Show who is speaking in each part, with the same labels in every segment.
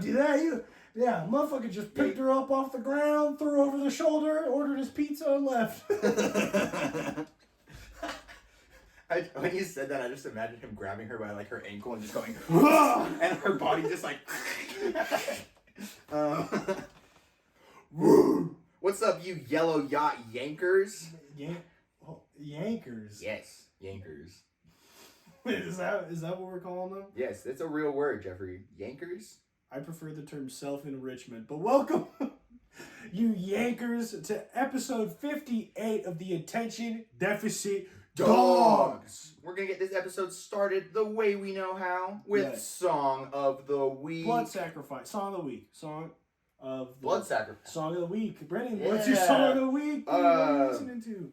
Speaker 1: do that. Motherfucker just picked her up off the ground, threw her over the shoulder, ordered his pizza, and left.
Speaker 2: When you said that, I just imagined him grabbing her by like her ankle and just going, and her body just like. What's up, you yellow yacht yankers?
Speaker 1: Yankers?
Speaker 2: Yes, yankers.
Speaker 1: Is that what we're calling them?
Speaker 2: Yes, it's a real word, Jeffrey. Yankers?
Speaker 1: I prefer the term self-enrichment, but welcome, you yankers, to episode 58 of the Attention Deficit Dogs.
Speaker 2: We're going to get this episode started the way we know how, with Song of the Week.
Speaker 1: Blood Sacrifice. Song of the Week.
Speaker 2: Blood Sacrifice.
Speaker 1: Song of the Week. Brennan, what's your Song of the Week? What are you listening to?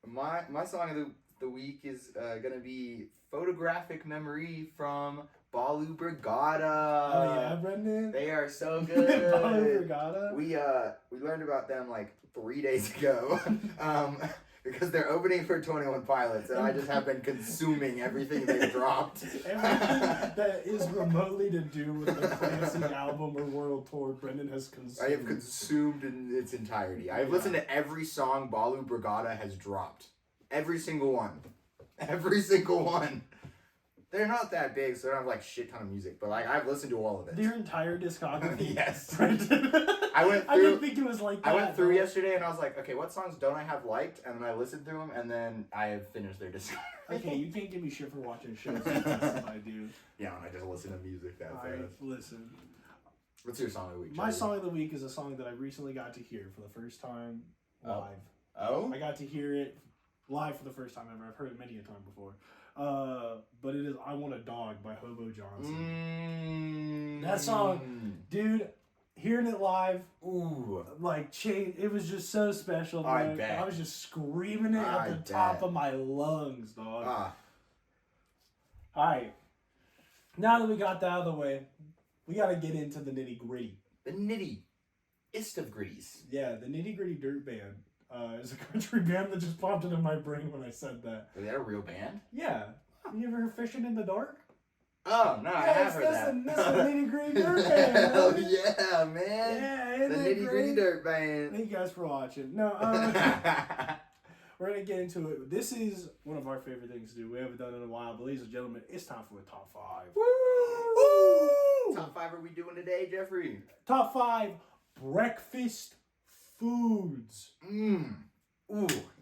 Speaker 2: My Song of the Week is going to be Photographic Memory from Balu Brigada.
Speaker 1: Oh yeah, Brendan.
Speaker 2: They are so good.
Speaker 1: Balu Brigada.
Speaker 2: We learned about them like 3 days ago. Because they're opening for 21 Pilots, and I just have been consuming everything they've dropped.
Speaker 1: Everything that is remotely to do with the fancy album or world tour, Brendan has consumed.
Speaker 2: I have consumed in its entirety. I have listened to every song Balu Brigada has dropped. Every single one. Every single one. They're not that big, so they don't have like shit ton of music, but like I've listened to all of it.
Speaker 1: Their entire discography.
Speaker 2: Yes.
Speaker 1: Brendan.
Speaker 2: I
Speaker 1: didn't think it was like that.
Speaker 2: I went through yesterday and I was like, okay, what songs don't I have liked? And then I listened through them and then I have finished their discography.
Speaker 1: Okay, you can't give me shit for watching shows as fast as I do.
Speaker 2: Yeah, and I just listen to music that fast.
Speaker 1: Listen.
Speaker 2: What's your song of the week,
Speaker 1: My song of the week is a song that I recently got to hear for the first time live.
Speaker 2: Oh?
Speaker 1: I got to hear it live for the first time ever. I've heard it many a time before. But it is I Want a Dog by Hobo Johnson. That song, dude, hearing it live, it was just so special. Man. I was just screaming it at the top of my lungs, dog. Alright. Now that we got that out of the way, we gotta get into the nitty gritty.
Speaker 2: The nitty-ist of gritties.
Speaker 1: Yeah, the Nitty Gritty Dirt Band. Is a country band that just popped into my brain when I said that.
Speaker 2: Is that a real band?
Speaker 1: Yeah. You ever heard Fishing in the Dark?
Speaker 2: Oh, no, I have heard that.
Speaker 1: That's the Nitty Gritty Dirt Band.
Speaker 2: Hell yeah, man.
Speaker 1: Yeah,
Speaker 2: the Nitty Gritty Dirt Band.
Speaker 1: Thank you guys for watching. No, we're going to get into it. This is one of our favorite things to do. We haven't done it in a while, but ladies and gentlemen, it's time for a top 5.
Speaker 2: Woo! Top 5 are we doing today, Jeffrey?
Speaker 1: Top 5 breakfast foods.
Speaker 2: Ooh,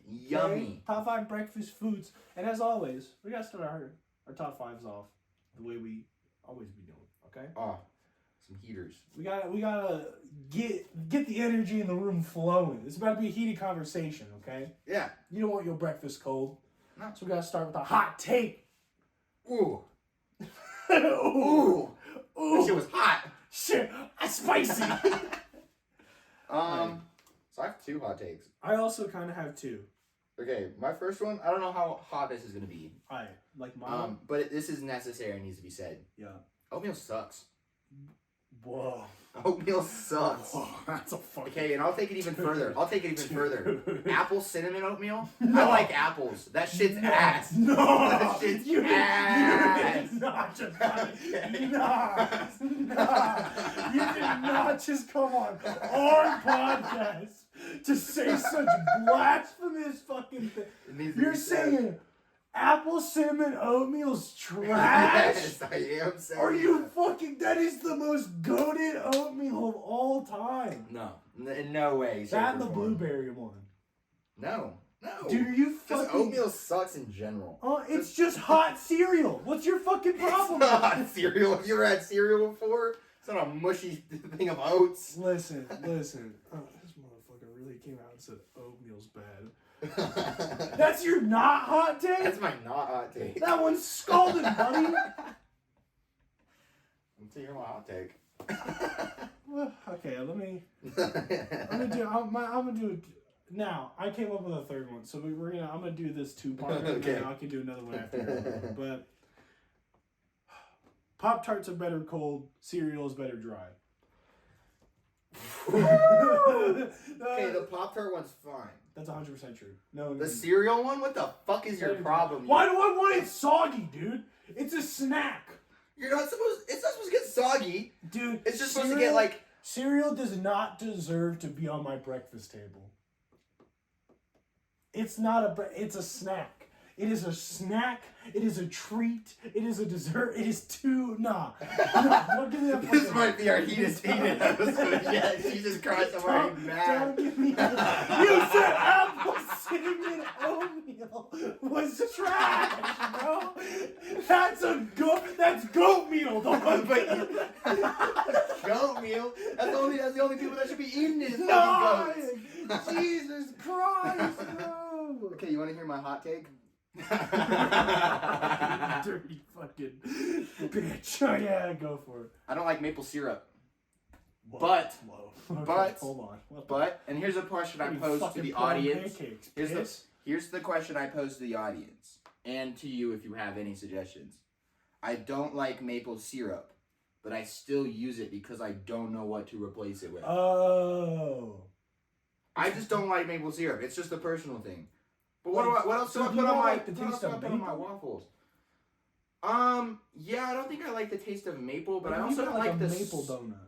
Speaker 2: yummy.
Speaker 1: Okay? Top 5 breakfast foods. And as always, we got to start our top 5s off the way we always be doing, okay?
Speaker 2: Oh, some heaters.
Speaker 1: We gotta get the energy in the room flowing. It's about to be a heated conversation, okay?
Speaker 2: Yeah.
Speaker 1: You don't want your breakfast cold.
Speaker 2: No.
Speaker 1: So we gotta start with a hot take.
Speaker 2: Ooh.
Speaker 1: Ooh.
Speaker 2: That shit was hot.
Speaker 1: Shit, spicy.
Speaker 2: So I have 2 hot takes.
Speaker 1: I also kind of have 2.
Speaker 2: Okay, my first one, I don't know how hot this is going to be.
Speaker 1: Alright, like mine.
Speaker 2: But this is necessary and needs to be said.
Speaker 1: Yeah.
Speaker 2: Oatmeal sucks.
Speaker 1: Whoa.
Speaker 2: Oatmeal sucks.
Speaker 1: Whoa, that's a fucking...
Speaker 2: Okay, and I'll take it even further. Further. Apple cinnamon oatmeal?
Speaker 1: No.
Speaker 2: I like apples. That shit's ass.
Speaker 1: No.
Speaker 2: That shit's ass.
Speaker 1: You did not just... Nah. You did not just come on our podcast to say such blasphemous fucking thing. You're saying apple cinnamon oatmeal's trash?
Speaker 2: Yes, I am saying.
Speaker 1: Are you fucking... That is the most goated oatmeal of all time.
Speaker 2: No. In no way.
Speaker 1: That and the blueberry one.
Speaker 2: No.
Speaker 1: Do you fucking...
Speaker 2: Just oatmeal sucks in general.
Speaker 1: It's just hot cereal. What's your fucking problem?
Speaker 2: It's not cereal. Have you ever had cereal before? It's not a mushy thing of oats.
Speaker 1: Listen. This motherfucker really came out and said oatmeal's bad. That's your not hot take?
Speaker 2: That's my not hot take.
Speaker 1: That one's scalded, buddy.
Speaker 2: Until you're my hot take.
Speaker 1: Well, okay, I'm gonna do it. Now, I came up with a third one, so I'm gonna do this 2-parter,
Speaker 2: okay.
Speaker 1: and then I can do another one after. But Pop-Tarts are better cold, cereal is better dry.
Speaker 2: Okay, the Pop-Tart one's fine.
Speaker 1: That's 100% true. No,
Speaker 2: the cereal one? What the fuck is your problem?
Speaker 1: Why do I want it soggy, dude? It's a snack.
Speaker 2: It's not supposed to get soggy.
Speaker 1: Dude,
Speaker 2: It's just supposed to get like...
Speaker 1: Cereal does not deserve to be on my breakfast table. It's not it's a snack. It is a snack. It is a treat. It is a dessert. It is too... Nah. Don't give me that
Speaker 2: This might be our heated episode yet. Jesus Christ, I'm already mad.
Speaker 1: Don't give me that. You said apple cinnamon oatmeal was trash, bro. That's goat meal.
Speaker 2: Goat meal? That's the only people that should be eating this.
Speaker 1: No! Jesus Christ, bro.
Speaker 2: Okay, you want to hear my hot take?
Speaker 1: Dirty fucking bitch. Oh yeah, go for it.
Speaker 2: I don't like maple syrup.
Speaker 1: Whoa.
Speaker 2: But,
Speaker 1: Okay,
Speaker 2: but,
Speaker 1: hold on.
Speaker 2: But, and here's a question I posed to the audience. Here's the question I posed to the audience. And to you if you have any suggestions. I don't like maple syrup, but I still use it because I don't know what to replace it with.
Speaker 1: Oh.
Speaker 2: I just don't like maple syrup. It's just a personal thing. But what else do I put on my waffles? Yeah, I don't think I like the taste of maple, but I also don't like the
Speaker 1: maple donut.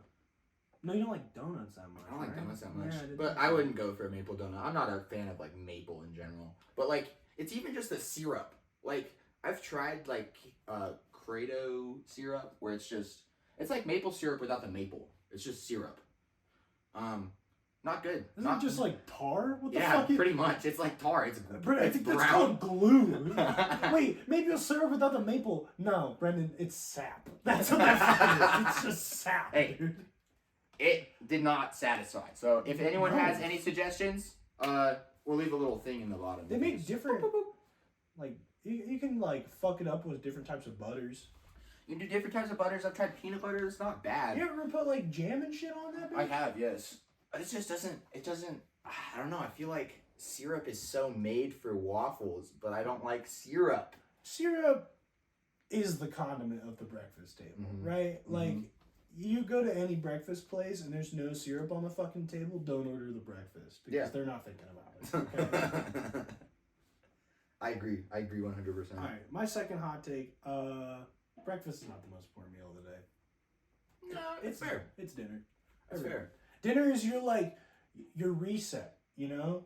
Speaker 1: No, you don't like donuts that much.
Speaker 2: I don't like donuts that much.
Speaker 1: Yeah,
Speaker 2: but I wouldn't go for a maple donut. I'm not a fan of like maple in general. But like, it's even just the syrup. Like, I've tried like Credo syrup where it's like maple syrup without the maple. It's just syrup. Not good.
Speaker 1: Isn't it just like tar? What the
Speaker 2: fuck?
Speaker 1: Yeah,
Speaker 2: pretty much. It's like tar. It's
Speaker 1: I think
Speaker 2: brown.
Speaker 1: That's called glue. Wait, maple syrup without the maple? No, Brendan, it's sap. That's what that is. It's just sap, dude.
Speaker 2: It did not satisfy. So if anyone has any suggestions, we'll leave a little thing in the bottom.
Speaker 1: They make different, like, you can like fuck it up with different types of butters.
Speaker 2: You can do different types of butters. I've tried peanut butter. It's not bad.
Speaker 1: You ever put like jam and shit on that, bitch?
Speaker 2: I have, yes. It just doesn't, I don't know. I feel like syrup is so made for waffles, but I don't like syrup.
Speaker 1: Syrup is the condiment of the breakfast table, right? Like, you go to any breakfast place and there's no syrup on the fucking table, don't order the breakfast because they're not thinking about it. Okay?
Speaker 2: I agree 100%.
Speaker 1: All right, my second hot take, breakfast is not the most important meal of the day.
Speaker 2: No, it's fair.
Speaker 1: It's dinner.
Speaker 2: That's fair.
Speaker 1: Dinner is your reset, you know?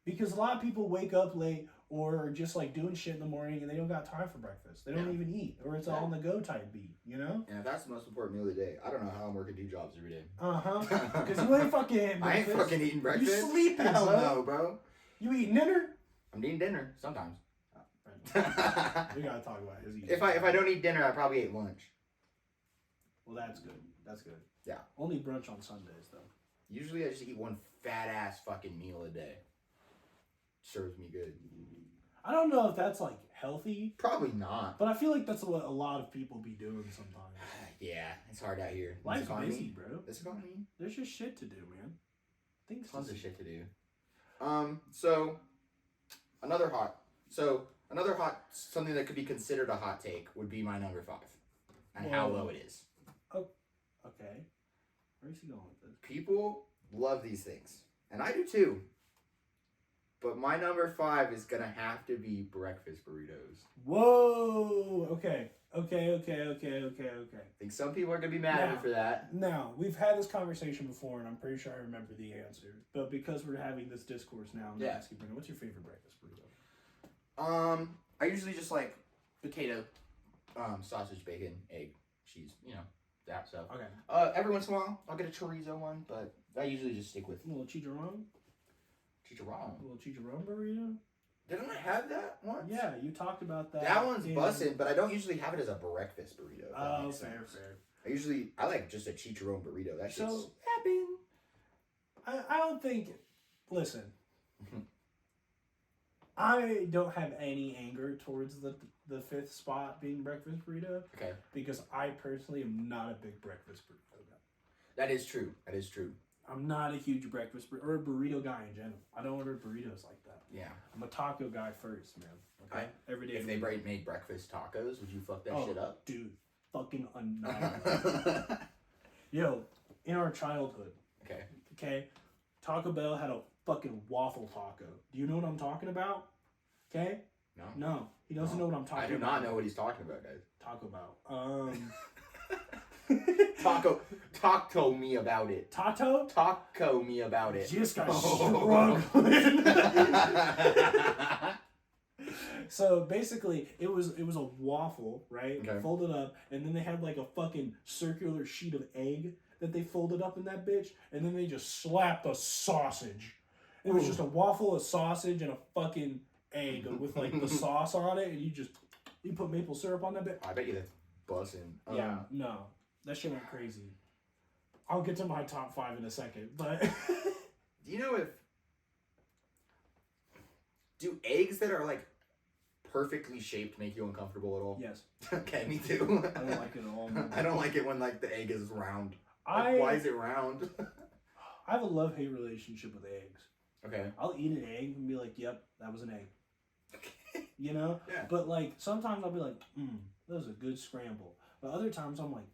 Speaker 1: Because a lot of people wake up late or are just like doing shit in the morning and they don't got time for breakfast. They don't even eat, or it's all on the go type beat, you know?
Speaker 2: And if that's the most important meal of the day, I don't know how I'm working 2 jobs every day.
Speaker 1: Because you ain't fucking eating breakfast.
Speaker 2: I ain't fucking eating breakfast.
Speaker 1: You sleeping,
Speaker 2: Hell
Speaker 1: bro.
Speaker 2: no, bro.
Speaker 1: You eating dinner?
Speaker 2: I'm eating dinner sometimes.
Speaker 1: We gotta talk about his eating.
Speaker 2: If I don't eat dinner, I probably ate lunch.
Speaker 1: Well, that's good. That's good.
Speaker 2: Yeah.
Speaker 1: Only brunch on Sundays, though.
Speaker 2: Usually I just eat one fat ass fucking meal a day. Serves me good.
Speaker 1: I don't know if that's like healthy.
Speaker 2: Probably not.
Speaker 1: But I feel like that's what a lot of people be doing sometimes.
Speaker 2: Yeah, it's hard out here.
Speaker 1: Life's busy, bro.
Speaker 2: This economy.
Speaker 1: There's just shit to do, man.
Speaker 2: Tons of shit to do. So another hot something that could be considered a hot take would be my number 5, and how low it is.
Speaker 1: Oh, okay. Where's he going with this?
Speaker 2: People love these things, and I do too. But my number 5 is gonna have to be breakfast burritos.
Speaker 1: Whoa! Okay. I
Speaker 2: think some people are gonna be mad at me for that.
Speaker 1: Now, we've had this conversation before, and I'm pretty sure I remember the answer. But because we're having this discourse now, I'm gonna ask you, Brendan, what's your favorite breakfast burrito?
Speaker 2: I usually just like potato, sausage, bacon, egg, cheese. You know, that stuff.
Speaker 1: Okay.
Speaker 2: Every once in a while, I'll get a chorizo one, but I usually just stick with
Speaker 1: a little chicharron.
Speaker 2: Chicharron.
Speaker 1: A little chicharron burrito.
Speaker 2: Didn't I have that once?
Speaker 1: Yeah, you talked about that.
Speaker 2: That one's bussin', but I don't usually have it as a breakfast burrito.
Speaker 1: Oh, fair.
Speaker 2: I like just a chicharron burrito. That shit's
Speaker 1: I don't think. Listen, I don't have any anger towards the 5th spot being breakfast burrito.
Speaker 2: Okay.
Speaker 1: Because I personally am not a big breakfast burrito guy.
Speaker 2: That is true.
Speaker 1: I'm not a huge breakfast or a burrito guy in general. I don't order burritos like that.
Speaker 2: Yeah.
Speaker 1: I'm a taco guy first, man. Okay? Every day.
Speaker 2: If they made breakfast tacos, would you fuck that shit up?
Speaker 1: Dude, fucking annihilate. Yo, in our childhood. Okay? Taco Bell had a fucking waffle taco. Do you know what I'm talking about? Okay? No, he doesn't know what I'm talking about.
Speaker 2: I do not know what he's talking about, guys.
Speaker 1: Taco Bell.
Speaker 2: Taco me about it.
Speaker 1: Tato?
Speaker 2: Taco me about it.
Speaker 1: Just got struggling. So basically, it was a waffle, right?
Speaker 2: Okay.
Speaker 1: Folded up, and then they had like a fucking circular sheet of egg that they folded up in that bitch, and then they just slapped a sausage. It was just a waffle, a sausage, and a fucking egg with like the sauce on it, and you put maple syrup on that bitch.
Speaker 2: I bet you that's buzzing.
Speaker 1: Yeah, no, that shit went crazy. I'll get to my top 5 in a second, but
Speaker 2: do you know do eggs that are like perfectly shaped make you uncomfortable at all?
Speaker 1: yes.
Speaker 2: Okay, me too.
Speaker 1: I don't like it at all.
Speaker 2: I don't like it when like the egg is round. Like, why is it round?
Speaker 1: I have a love-hate relationship with eggs.
Speaker 2: Okay.
Speaker 1: I'll eat an egg and be like, yep, that was an egg.
Speaker 2: Okay.
Speaker 1: You know?
Speaker 2: Yeah.
Speaker 1: But like sometimes I'll be like, that was a good scramble. But other times I'm like,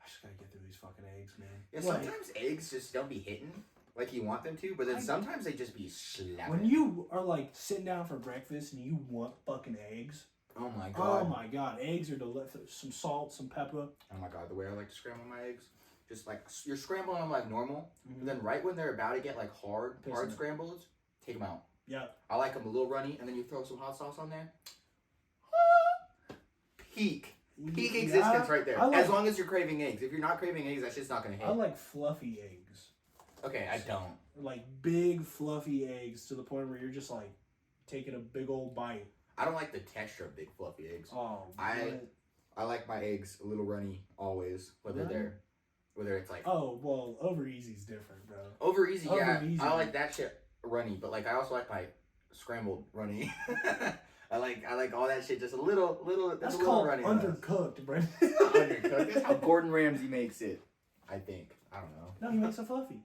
Speaker 1: I just gotta get through these fucking eggs, man.
Speaker 2: Yeah,
Speaker 1: Like,
Speaker 2: sometimes eggs just don't be hitting like you want them to, but then sometimes they just be slapping.
Speaker 1: when you are like sitting down for breakfast and you want fucking eggs.
Speaker 2: Oh my god.
Speaker 1: Oh my god, eggs are delicious. Some salt, some pepper.
Speaker 2: Oh my god, the way I like to scramble my eggs, just like you're scrambling them like normal, and then right when they're about to get like hard scrambled, take them out.
Speaker 1: Yeah.
Speaker 2: I like them a little runny, and then you throw some hot sauce on there. Peak existence right there. As long as you're craving eggs. If you're not craving eggs, that's just not gonna hit.
Speaker 1: I like fluffy eggs.
Speaker 2: Okay, I don't.
Speaker 1: Like big fluffy eggs to the point where you're just like taking a big old bite.
Speaker 2: I don't like the texture of big fluffy eggs.
Speaker 1: Oh,
Speaker 2: I like my eggs a little runny always, whether it's like
Speaker 1: well, over easy's different, bro.
Speaker 2: over easy.
Speaker 1: Over easy.
Speaker 2: I like that shit runny, but like I also like my scrambled runny. I like all that shit just a little.
Speaker 1: That's
Speaker 2: a little
Speaker 1: called
Speaker 2: runny
Speaker 1: undercooked, bro.
Speaker 2: Undercooked. That's how Gordon Ramsay makes it. I think. I don't know.
Speaker 1: No, he makes it fluffy.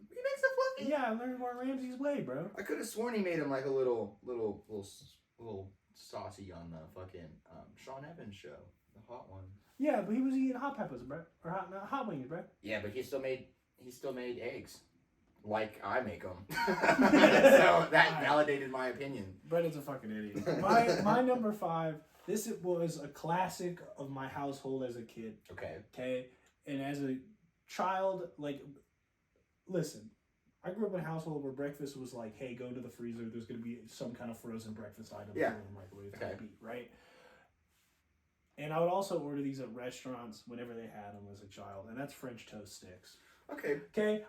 Speaker 2: He makes it fluffy.
Speaker 1: Yeah, I learned Gordon Ramsay's way, bro.
Speaker 2: I could have sworn he made him like a little saucy on the fucking Sean Evans show, the hot one.
Speaker 1: Yeah, but he was eating hot peppers, bro, or hot wings, bro.
Speaker 2: Yeah, but he still made eggs, like I make them. So that validated my opinion.
Speaker 1: Brennan's a fucking idiot. My number 5. This was a classic of my household as a kid. Okay, and as a child, like, listen. I grew up in a household where breakfast was like, hey, go to the freezer. There's going to be some kind of frozen breakfast item in the microwave to eat, right? And I would also order these at restaurants whenever they had them as a child, and that's French toast sticks. Okay.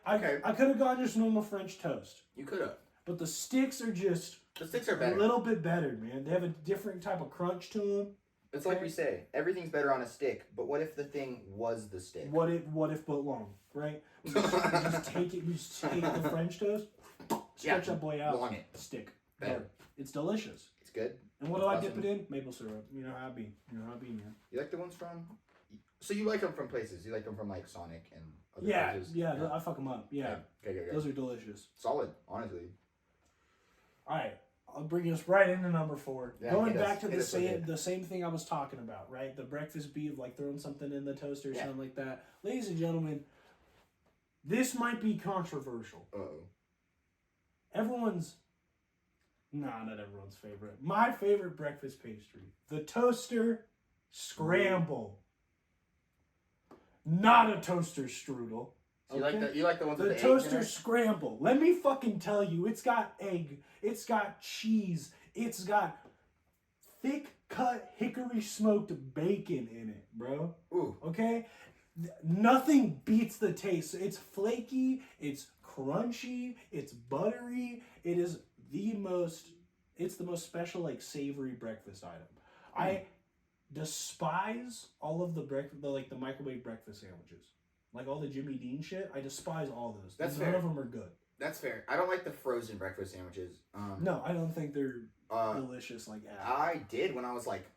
Speaker 1: I could have gone just normal French toast.
Speaker 2: You could have.
Speaker 1: But the sticks are just
Speaker 2: better.
Speaker 1: A little bit better, man. They have a different type of crunch to them.
Speaker 2: It's like we say, everything's better on a stick. But what if the thing was the stick?
Speaker 1: What if but long, right? You just take the French toast, stretch that boy out,
Speaker 2: long it.
Speaker 1: stick.
Speaker 2: Better.
Speaker 1: It's delicious.
Speaker 2: It's good.
Speaker 1: And what do I dip it in? Maple syrup. You know how I be. Man.
Speaker 2: You like the ones from? So you like them from places? You like them from like Sonic and other places?
Speaker 1: Yeah. I fuck them up. Yeah.
Speaker 2: Okay.
Speaker 1: Those are delicious.
Speaker 2: Solid, honestly.
Speaker 1: All right. I'll bring us right into number 4.
Speaker 2: Yeah,
Speaker 1: Going back to the same thing I was talking about, right? The breakfast beef, like throwing something in the toaster or something like that. Ladies and gentlemen, this might be controversial.
Speaker 2: Uh-oh.
Speaker 1: Not everyone's favorite. My favorite breakfast pastry. The toaster scramble. Not a toaster strudel.
Speaker 2: So you like the ones with the egg?
Speaker 1: The toaster scramble. Let me fucking tell you, it's got egg, it's got cheese, it's got thick cut hickory smoked bacon in it, bro.
Speaker 2: Ooh.
Speaker 1: Okay? Nothing beats the taste. It's flaky, it's crunchy, it's buttery. It's the most special, like, savory breakfast item. I despise all of the microwave breakfast sandwiches. Like all the Jimmy Dean shit, I despise all those.
Speaker 2: That's
Speaker 1: None
Speaker 2: fair.
Speaker 1: of them are good.
Speaker 2: That's fair. I don't like the frozen breakfast sandwiches.
Speaker 1: No, I don't think they're delicious like that.
Speaker 2: I did when I was like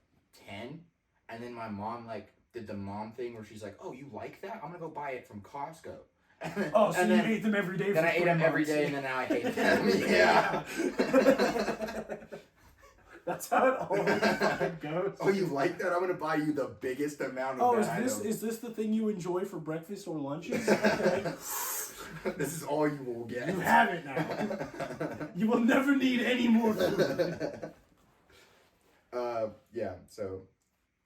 Speaker 2: 10, and then my mom like did the mom thing where she's like, "Oh, you like that? I'm gonna go buy it from Costco."
Speaker 1: So you ate them every day.
Speaker 2: Then I ate them every day, and then now I hate them. Yeah.
Speaker 1: That's how it always fucking goes.
Speaker 2: Oh, you like that? I'm gonna buy you the biggest amount of that item.
Speaker 1: Is this the thing you enjoy for breakfast or lunches? Okay.
Speaker 2: This is all you will get.
Speaker 1: You have it now. You will never need any more food.
Speaker 2: Yeah, so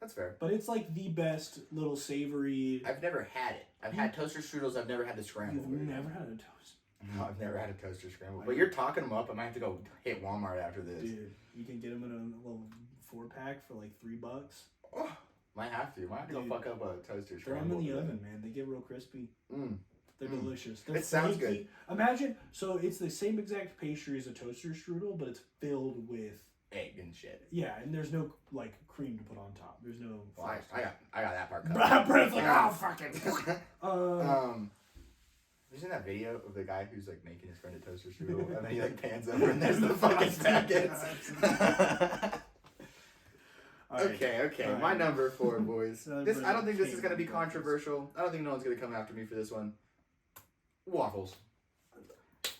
Speaker 2: that's fair.
Speaker 1: But it's like the best little savory.
Speaker 2: I've never had it. I've had toaster strudels. I've never had the scramble.
Speaker 1: You've never had a toast.
Speaker 2: No, I've never had a toaster scramble. But you're talking them up. I might have to go hit Walmart after this.
Speaker 1: Dude, you can get them in a little 4-pack for like $3.
Speaker 2: Oh, might have to. Might have to go fuck up a toaster
Speaker 1: Throw
Speaker 2: scramble.
Speaker 1: them in the oven, man. They get real crispy. They're delicious. They're
Speaker 2: it sounds good.
Speaker 1: Imagine, so it's the same exact pastry as a toaster strudel, but it's filled with
Speaker 2: egg and shit.
Speaker 1: Yeah, and there's no like cream to put on top. There's no.
Speaker 2: Well, I got that part covered.
Speaker 1: Brett's like, oh fuck it.
Speaker 2: Have you seen that video of the guy who's like making his friend a toaster strudel and then he like pans over and there's the fucking packets? Okay. Right. My number 4, boys. This I don't think this is gonna be controversial. I don't think no one's gonna come after me for this one. Waffles.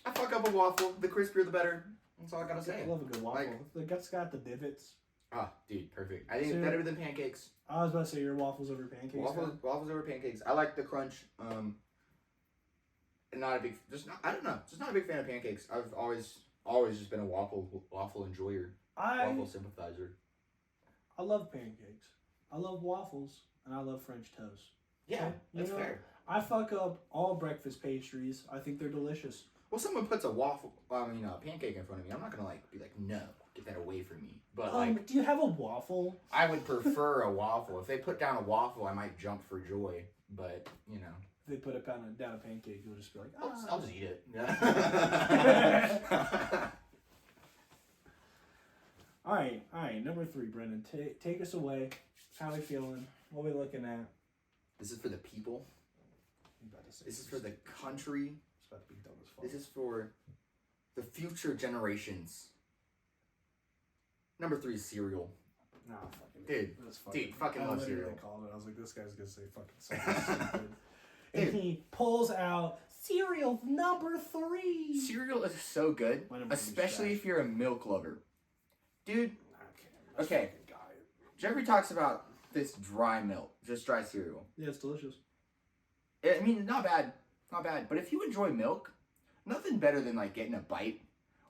Speaker 2: I fuck up a waffle. The crispier, the better. That's all I gotta say.
Speaker 1: I love a good waffle. It's got the divots.
Speaker 2: Ah, dude, perfect. I think it's better than pancakes.
Speaker 1: I was about to say your waffles over pancakes.
Speaker 2: Waffles over pancakes. I like the crunch. Not a big. I don't know. Just not a big fan of pancakes. I've always just been a waffle enjoyer. Waffle sympathizer.
Speaker 1: I love pancakes. I love waffles, and I love French toast.
Speaker 2: Yeah, okay? That's fair.
Speaker 1: I fuck up all breakfast pastries. I think they're delicious.
Speaker 2: Well, someone puts a pancake in front of me. I'm not gonna be like, no, get that away from me. But
Speaker 1: do you have a waffle?
Speaker 2: I would prefer a waffle. If they put down a waffle, I might jump for joy. But If
Speaker 1: they put it down a pancake, you'll just be like,
Speaker 2: I'll just eat it.
Speaker 1: All right. Number 3, Brendan. Take us away. How we feeling? What we looking at?
Speaker 2: This is for the people. This is for the country.
Speaker 1: It's about to be dumb as fuck.
Speaker 2: This is for the future generations. Number 3 is cereal.
Speaker 1: Nah, fucking
Speaker 2: fucking love cereal.
Speaker 1: Called it. I was like, this guy's gonna say fucking something stupid. And he pulls out cereal number 3.
Speaker 2: Cereal is so good, especially if you're a milk lover. Dude, okay. Jeffrey talks about this dry milk, just dry cereal.
Speaker 1: Yeah, it's delicious.
Speaker 2: I mean, not bad. But if you enjoy milk, nothing better than like getting a bite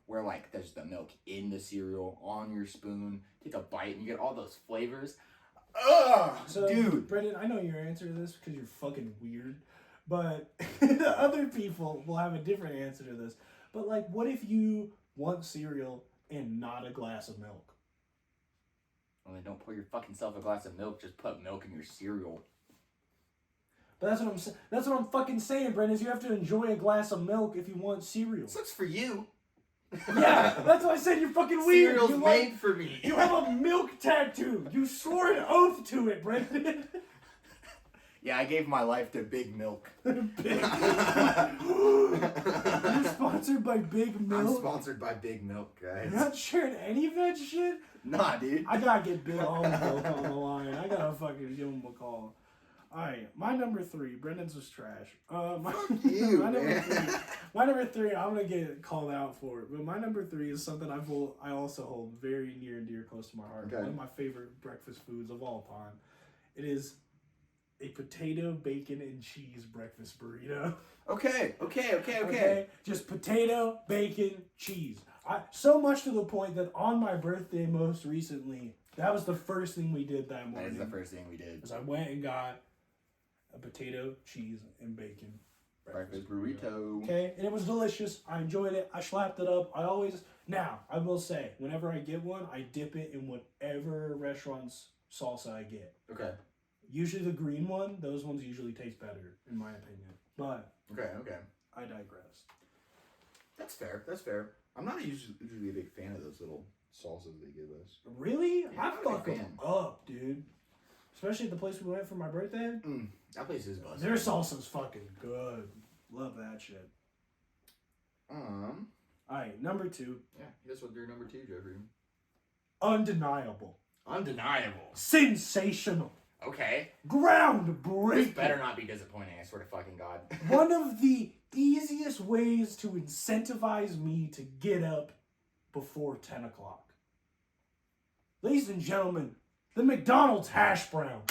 Speaker 2: where like there's the milk in the cereal on your spoon. Take a bite and you get all those flavors. Ugh,
Speaker 1: so,
Speaker 2: dude.
Speaker 1: Brendan, I know your answer to this because you're fucking weird, but the other people will have a different answer to this. But like, what if you want cereal and not a glass of milk?
Speaker 2: Well, then don't pour your fucking self a glass of milk. Just put milk in your cereal.
Speaker 1: But that's what I'm fucking saying, Brendan, is you have to enjoy a glass of milk if you want cereal.
Speaker 2: This looks for you.
Speaker 1: Yeah, that's why I said you're fucking weird.
Speaker 2: Cereal's made for me.
Speaker 1: You have a milk tattoo. You swore an oath to it, Brendan.
Speaker 2: Yeah, I gave my life to Big Milk.
Speaker 1: You're sponsored by Big Milk?
Speaker 2: I'm sponsored by Big Milk, guys.
Speaker 1: You're not sharing any of that shit?
Speaker 2: Nah, dude.
Speaker 1: I gotta get Big Almond Milk on the line. I gotta fucking give him a call. Alright, my number 3. Brendan's was trash. My number 3, I'm gonna get called out for it. But my number 3 is something I also hold very near and dear close to my heart. Okay. One of my favorite breakfast foods of all time. It is a potato, bacon, and cheese breakfast burrito.
Speaker 2: Okay.
Speaker 1: Just potato, bacon, cheese. So much to the point that on my birthday most recently, that was the first thing we did that morning.
Speaker 2: That is the first thing we did.
Speaker 1: Because I went and got a potato, cheese, and bacon
Speaker 2: breakfast burrito.
Speaker 1: Okay, and it was delicious. I enjoyed it. I slapped it up. I will say, whenever I get one, I dip it in whatever restaurant's salsa I get.
Speaker 2: Okay.
Speaker 1: Usually the green one. Those ones usually taste better, in my opinion. But
Speaker 2: okay.
Speaker 1: I digress.
Speaker 2: That's fair. I'm not usually a big fan of those little salsas they give us.
Speaker 1: Really? Yeah, I fuck them up, dude. Especially at the place we went for my birthday.
Speaker 2: That place is busted.
Speaker 1: Their salsa's fucking good. Love that shit. Alright, number 2.
Speaker 2: Yeah, guess what your number 2, Jeffrey?
Speaker 1: Undeniable. Sensational.
Speaker 2: Okay.
Speaker 1: Groundbreaking.
Speaker 2: This better not be disappointing, I swear to fucking God.
Speaker 1: One of the easiest ways to incentivize me to get up before 10 o'clock. Ladies and gentlemen, the McDonald's hash brown.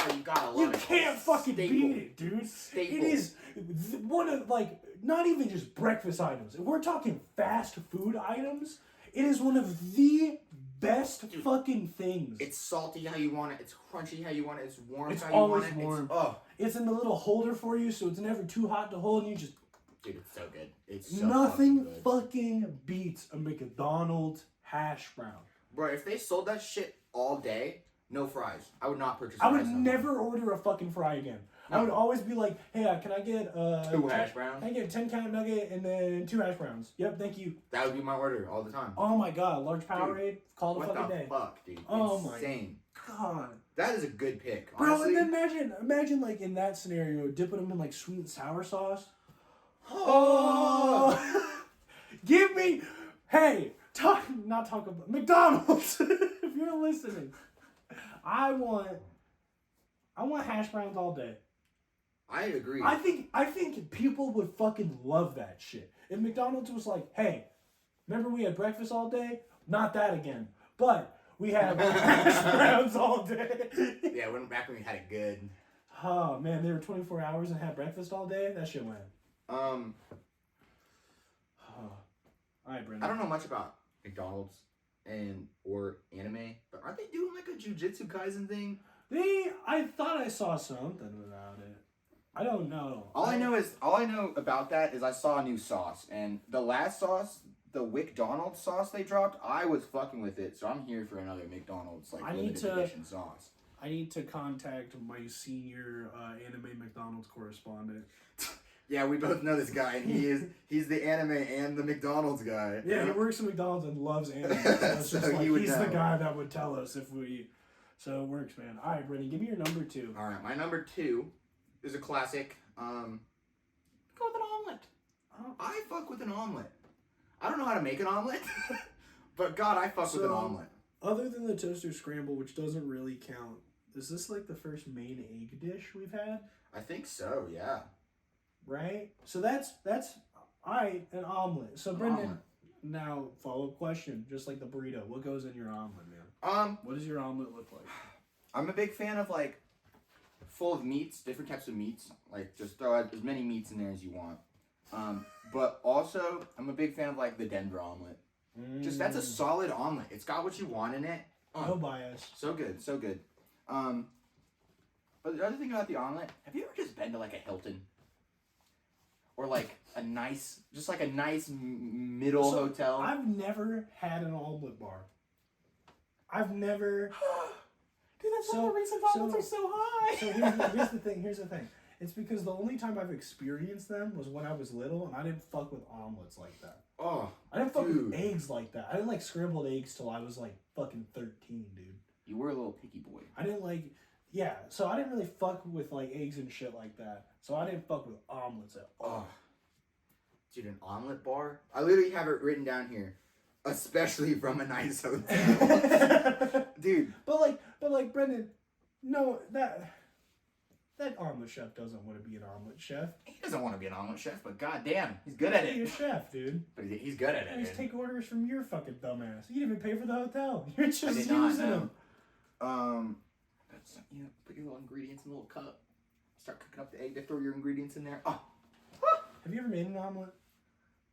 Speaker 2: You gotta love it.
Speaker 1: You can't fucking beat it, dude.
Speaker 2: Staple.
Speaker 1: It is one of, like, not even just breakfast items. If we're talking fast food items, It is one of the best fucking things.
Speaker 2: It's salty how you want it. It's crunchy how you want it. It's warm
Speaker 1: it's
Speaker 2: how you want it.
Speaker 1: It's always warm.
Speaker 2: It's
Speaker 1: in the little holder for you, so it's never too hot to hold, and you just...
Speaker 2: Dude, it's so good. It's so
Speaker 1: Nothing
Speaker 2: fucking
Speaker 1: fucking beats a McDonald's hash brown.
Speaker 2: Bro, if they sold that shit all day, no fries. I would not purchase
Speaker 1: I
Speaker 2: fries.
Speaker 1: would never order a fucking fry again. No. I would always be like, hey, can I get
Speaker 2: 2 hash browns?
Speaker 1: Can I get a 10-count nugget and then 2 hash browns? Yep, thank you.
Speaker 2: That would be my order all the time.
Speaker 1: Oh my god, large Powerade, call it a fucking day.
Speaker 2: What the fuck, dude?
Speaker 1: Oh
Speaker 2: Insane.
Speaker 1: my god.
Speaker 2: That is a good pick,
Speaker 1: Bro,
Speaker 2: honestly.
Speaker 1: and then imagine like in that scenario, dipping them in like sweet and sour sauce. Oh! Give me, hey, not talk about McDonald's. If you're listening, I want hash browns all day.
Speaker 2: I agree.
Speaker 1: I think people would fucking love that shit. If McDonald's was like, hey, remember we had breakfast all day? Not that again. But we have hash browns all day.
Speaker 2: Yeah, back when we had it good.
Speaker 1: Oh man, they were 24 hours and had breakfast all day? That shit went.
Speaker 2: All
Speaker 1: right, Brendan.
Speaker 2: I don't know much about McDonald's or anime, but aren't they doing like a Jujutsu Kaisen thing?
Speaker 1: I thought I saw something about it. I don't know.
Speaker 2: All I know about that is I saw a new sauce, and the last sauce, the McDonald's sauce they dropped, I was fucking with it, so I'm here for another McDonald's limited edition sauce.
Speaker 1: I need to contact my senior anime McDonald's correspondent.
Speaker 2: Yeah, we both know this guy, and he's the anime and the McDonald's guy.
Speaker 1: Yeah, he works at McDonald's and loves anime. So
Speaker 2: so
Speaker 1: he's the guy that would tell us if we... So it works, man. All right, Brittany, give me your number 2.
Speaker 2: All right, my number 2 is a classic. Go with an omelet. I fuck with an omelet. I don't know how to make an omelet, but God, I fuck with an omelet.
Speaker 1: Other than the toaster scramble, which doesn't really count, is this like the first main egg dish we've had?
Speaker 2: I think so, yeah.
Speaker 1: Right? So that's all right, an omelet. So Brendan, now follow-up question, just like the burrito. What goes in your omelet, man? What does your omelet look like?
Speaker 2: I'm a big fan of like full of meats, different types of meats. Like just throw as many meats in there as you want. But also I'm a big fan of like the Denver omelet. Just that's a solid omelet. It's got what you want in it.
Speaker 1: No bias.
Speaker 2: So good, so good. But the other thing about the omelet, have you ever just been to like a Hilton? Or like a nice middle hotel?
Speaker 1: I've never had an omelet bar. I've never...
Speaker 2: Dude, that's one of the reasons omelets are so high.
Speaker 1: So here's the thing. It's because the only time I've experienced them was when I was little, and I didn't fuck with omelets like that.
Speaker 2: Oh,
Speaker 1: I didn't fuck with eggs like that. I didn't like scrambled eggs till I was like fucking 13, dude.
Speaker 2: You were a little picky boy.
Speaker 1: I didn't like... Yeah, so I didn't really fuck with like eggs and shit like that. So I didn't fuck with omelets at all.
Speaker 2: Dude, an omelet bar? I literally have it written down here. Especially from a nice hotel. Dude.
Speaker 1: But like Brendan, no, that omelet chef doesn't want to be an omelet chef.
Speaker 2: He doesn't want to be an omelet chef, but goddamn, he's good at it.
Speaker 1: He's a chef, dude.
Speaker 2: But he's good at it.
Speaker 1: He's take orders from your fucking dumbass. You didn't even pay for the hotel. You're just
Speaker 2: using
Speaker 1: them.
Speaker 2: Put your little ingredients in a little cup. Start cooking up the egg. Throw your ingredients in there.
Speaker 1: Have you ever made an omelet?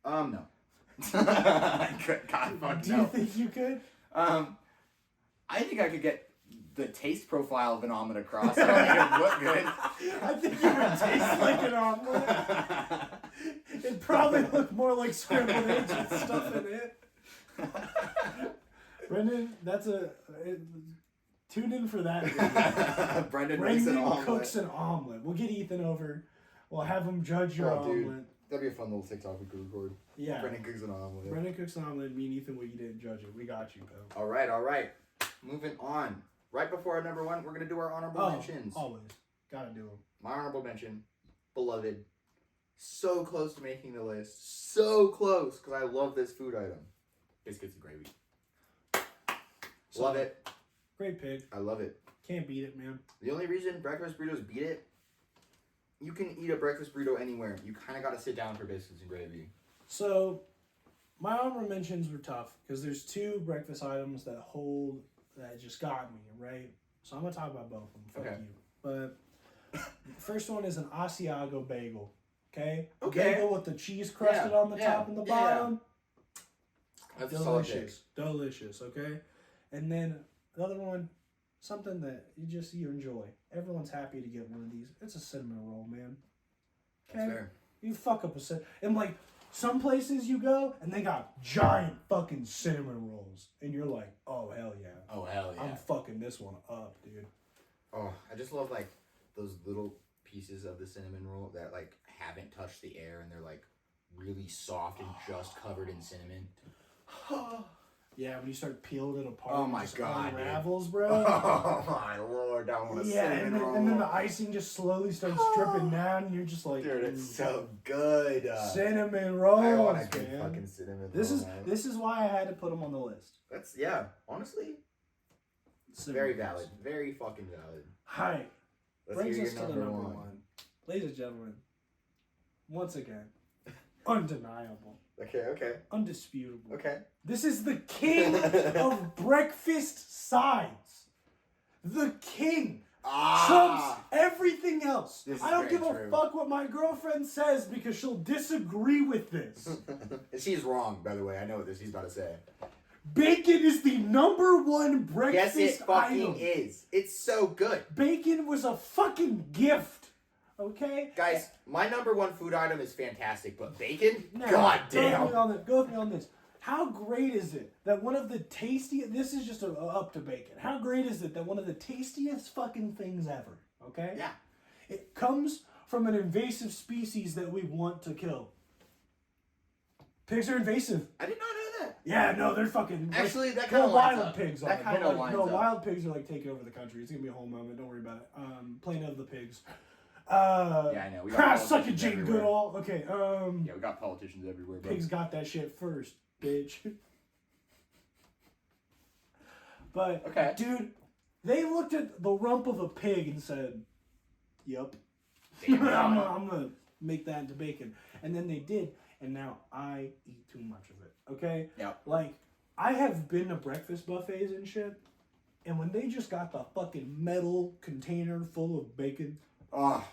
Speaker 2: No. God, fuck
Speaker 1: Do you think you could?
Speaker 2: I think I could get the taste profile of an omelet across. I don't think it would look good.
Speaker 1: I think it would taste like an omelet. It'd probably look more like scrambled eggs with stuff in it. Brendan, tune in for that.
Speaker 2: Brendan makes an omelet.
Speaker 1: Cooks an omelet. We'll get Ethan over. We'll have him judge your omelet.
Speaker 2: Dude, that'd be a fun little TikTok we could record.
Speaker 1: Yeah.
Speaker 2: Brendan cooks an omelet.
Speaker 1: Brendan cooks an omelet. Me and Ethan will eat it and judge it. We got you, pal.
Speaker 2: All right. Moving on. Right before our number 1, we're going to do our honorable mentions.
Speaker 1: Always. Gotta do them. My
Speaker 2: honorable mention, Beloved. So close to making the list. So close, because I love this food item. Biscuits and gravy. Love it.
Speaker 1: Great pick.
Speaker 2: I love it.
Speaker 1: Can't beat it, man.
Speaker 2: The only reason breakfast burritos beat it, you can eat a breakfast burrito anywhere. You kind of got to sit down for biscuits and gravy.
Speaker 1: So, my honorable mentions were tough, because there's 2 breakfast items that just got me, right? So I'm going to talk about both of them. Fuck you. But the first one is an Asiago bagel. Okay?
Speaker 2: Okay.
Speaker 1: Bagel with the cheese crusted on the top and the bottom.
Speaker 2: That's a solid pick.
Speaker 1: Delicious, okay? And then the other one, something that you enjoy. Everyone's happy to get one of these. It's a cinnamon roll, man. Okay?
Speaker 2: That's fair.
Speaker 1: You fuck up a cinnamon. And like, some places you go, and they got giant fucking cinnamon rolls. And you're like, oh, hell yeah.
Speaker 2: Oh, hell yeah.
Speaker 1: I'm fucking this one up, dude.
Speaker 2: Oh, I just love, like, those little pieces of the cinnamon roll that, like, haven't touched the air, and they're, like, really soft and just covered in cinnamon.
Speaker 1: Yeah, when you start peeling it apart,
Speaker 2: oh my
Speaker 1: it just
Speaker 2: god,
Speaker 1: unravels,
Speaker 2: dude.
Speaker 1: bro.
Speaker 2: Oh my lord, I want a cinnamon roll.
Speaker 1: And then the icing just slowly starts dripping down, and you're just like,
Speaker 2: dude, it's so good.
Speaker 1: Cinnamon rolls,
Speaker 2: I want a good
Speaker 1: man.
Speaker 2: fucking cinnamon
Speaker 1: This
Speaker 2: roll.
Speaker 1: This is why I had to put them on the list.
Speaker 2: That's honestly, very valid, very fucking valid.
Speaker 1: Hi, brings us to the number
Speaker 2: one.
Speaker 1: one, ladies and gentlemen. Once again, undeniable.
Speaker 2: Okay.
Speaker 1: Undisputable.
Speaker 2: Okay.
Speaker 1: This is the king of breakfast sides. The king. Trumps everything else. I don't give a fuck what my girlfriend says because she'll disagree with this.
Speaker 2: She's wrong, by the way. I know what he's about to say.
Speaker 1: Bacon is the number one breakfast
Speaker 2: item. Yes, it fucking
Speaker 1: item.
Speaker 2: is. It's so good.
Speaker 1: Bacon was a fucking gift. Okay?
Speaker 2: Guys, my number one food item is fantastic, but bacon?
Speaker 1: Now,
Speaker 2: God damn.
Speaker 1: Go with me on this. How great is it that one of the tastiest... This is just up to bacon. How great is it that one of the tastiest fucking things ever, okay?
Speaker 2: Yeah.
Speaker 1: It comes from an invasive species that we want to kill. Pigs are invasive.
Speaker 2: I did not know that.
Speaker 1: Yeah, no, they're fucking...
Speaker 2: Actually, that kind of lines
Speaker 1: wild
Speaker 2: up.
Speaker 1: pigs
Speaker 2: That
Speaker 1: are.
Speaker 2: kind of lines up.
Speaker 1: Wild pigs are like taking over the country. It's going to be a whole moment. Don't worry about it. Plain of the pigs.
Speaker 2: Yeah, I know. We got
Speaker 1: suck it, Jane Goodall. Okay,
Speaker 2: yeah, we got politicians everywhere, bro.
Speaker 1: Pigs got that shit first, bitch. But,
Speaker 2: okay,
Speaker 1: dude, they looked at the rump of a pig and said, yup.
Speaker 2: Damn,
Speaker 1: I'm going to make that into bacon. And then they did, and now I eat too much of it, okay?
Speaker 2: Yep.
Speaker 1: Like, I have been to breakfast buffets and shit, and when they just got the fucking metal container full of bacon...
Speaker 2: Oh,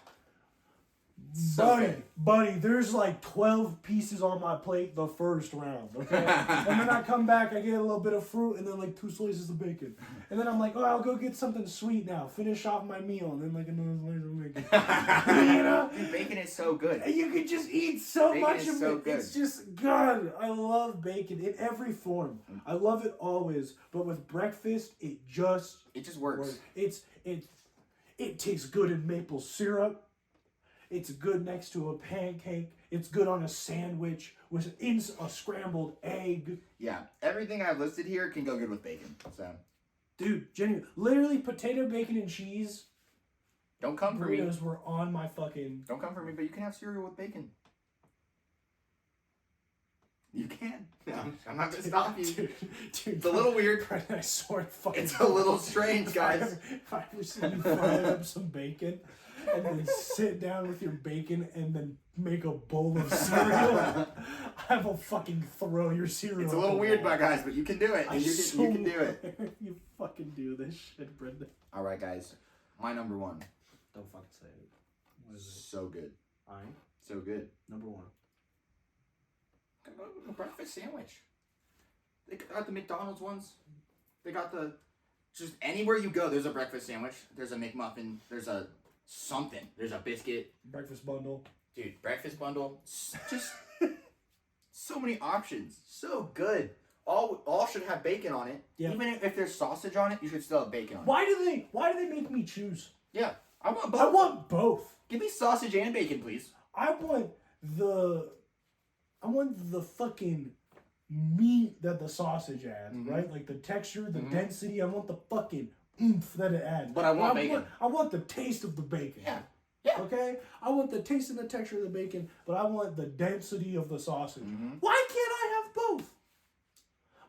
Speaker 2: so
Speaker 1: buddy, there's like 12 pieces on my plate the first round, okay? And then I come back, I get a little bit of fruit, and then like 2 slices of bacon. And then I'm like, oh, I'll go get something sweet now. Finish off my meal, and then like another slice of bacon. You know?
Speaker 2: Dude, bacon is so good.
Speaker 1: And you can just eat so
Speaker 2: bacon
Speaker 1: much
Speaker 2: is
Speaker 1: of
Speaker 2: so
Speaker 1: it.
Speaker 2: Good.
Speaker 1: It's just good. I love bacon in every form. I love it always. But with breakfast, it just
Speaker 2: works.
Speaker 1: It tastes good in maple syrup. It's good next to a pancake. It's good on a sandwich with a scrambled egg.
Speaker 2: Yeah, everything I've listed here can go good with bacon. So,
Speaker 1: dude, genuinely, literally potato, bacon, and cheese.
Speaker 2: Don't come for me.
Speaker 1: Burritos were on my fucking...
Speaker 2: Don't come for me, but you can have cereal with bacon. You can. I'm not gonna stop you. Dude, it's a little weird.
Speaker 1: I swear fucking...
Speaker 2: It's a little strange, guys.
Speaker 1: If I ever see you fry up some bacon and then sit down with your bacon and then make a bowl of cereal, I will fucking throw your cereal.
Speaker 2: It's a little weird, my guys, but you can do it. You can do it.
Speaker 1: You fucking do this shit, Brendan.
Speaker 2: All right, guys. My number one.
Speaker 1: Don't fucking say it. What is it?
Speaker 2: So good.
Speaker 1: Alright.
Speaker 2: So good.
Speaker 1: Number one.
Speaker 2: A breakfast sandwich. They got the McDonald's ones. They got the... Just anywhere you go, there's a breakfast sandwich. There's a McMuffin. There's a something. There's a biscuit.
Speaker 1: Breakfast bundle.
Speaker 2: Dude, breakfast bundle. Just so many options. So good. All should have bacon on it. Yeah. Even if there's sausage on it, you should still have bacon on it.
Speaker 1: Why do they make me choose?
Speaker 2: Yeah. I want both.
Speaker 1: I want both.
Speaker 2: Give me sausage and bacon, please.
Speaker 1: I want the fucking meat that the sausage adds, right? Like the texture, the density. I want the fucking oomph that it adds.
Speaker 2: But I want bacon.
Speaker 1: I want the taste of the bacon.
Speaker 2: Yeah. Yeah.
Speaker 1: Okay? I want the taste and the texture of the bacon, but I want the density of the sausage. Why can't I have both?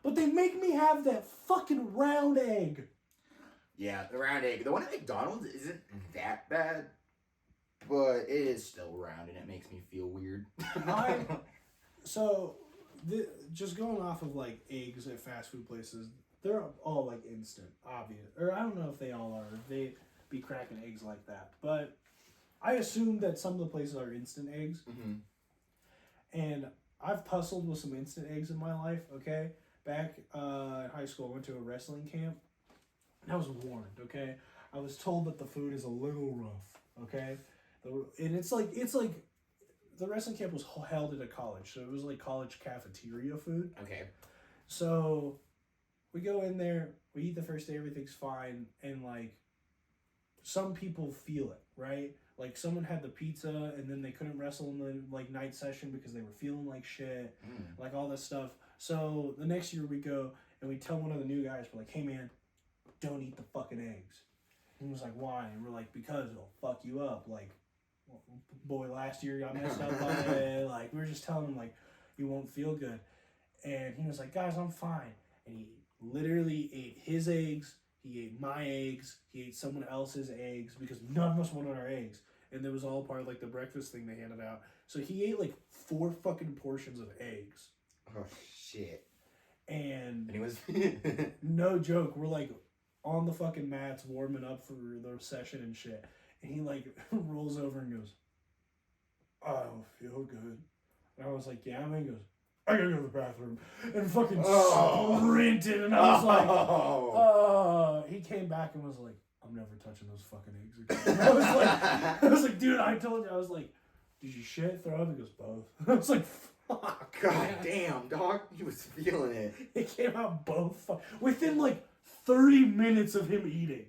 Speaker 1: But they make me have that fucking round egg. Yeah, the round egg. The one at McDonald's isn't that bad, but it is still round and it makes me feel weird. Just going off of like eggs at fast food places, they're all like instant, obvious. Or I don't know if they all are. They be cracking eggs like that. But I assume that some of the places are instant eggs. And I've tussled with some instant eggs in my life, okay? back in high school, I went to a wrestling camp. And I was warned, okay? I was told that the food is a little rough, okay? And it's like the wrestling camp was held at a college, so it was like college cafeteria food.
Speaker 2: Okay.
Speaker 1: So we go in there, we eat the first day, everything's fine, and like some people feel it, right? Like someone had the pizza and then they couldn't wrestle in the like night session because they were feeling like shit, like all this stuff. So the next year we go and we tell one of the new guys, we're like, hey man, don't eat the fucking eggs. And he was like, why? And we're like, because it'll fuck you up. Like, boy, last year got messed up by it. Like, we were just telling him, like, you won't feel good. And he was like, guys, I'm fine. And he literally ate his eggs. He ate my eggs. He ate someone else's eggs because none of us wanted our eggs. And it was all part of, like, the breakfast thing they handed out. So he ate, like, 4 fucking portions of eggs.
Speaker 2: Oh, shit.
Speaker 1: And
Speaker 2: he was...
Speaker 1: no joke, we're, like, on the fucking mats warming up for the session and shit. And he, like, rolls over and goes, I don't feel good. And I was like, yeah, man. He goes, I gotta go to the bathroom. And fucking sprinted. And I was like, he came back and was like, I'm never touching those fucking eggs again. I was like, dude, I told you. I was like, did you shit, throw up? He goes, both. I was like, fuck.
Speaker 2: God damn, dog. He was feeling it.
Speaker 1: It came out both. Within, like, 30 minutes of him eating.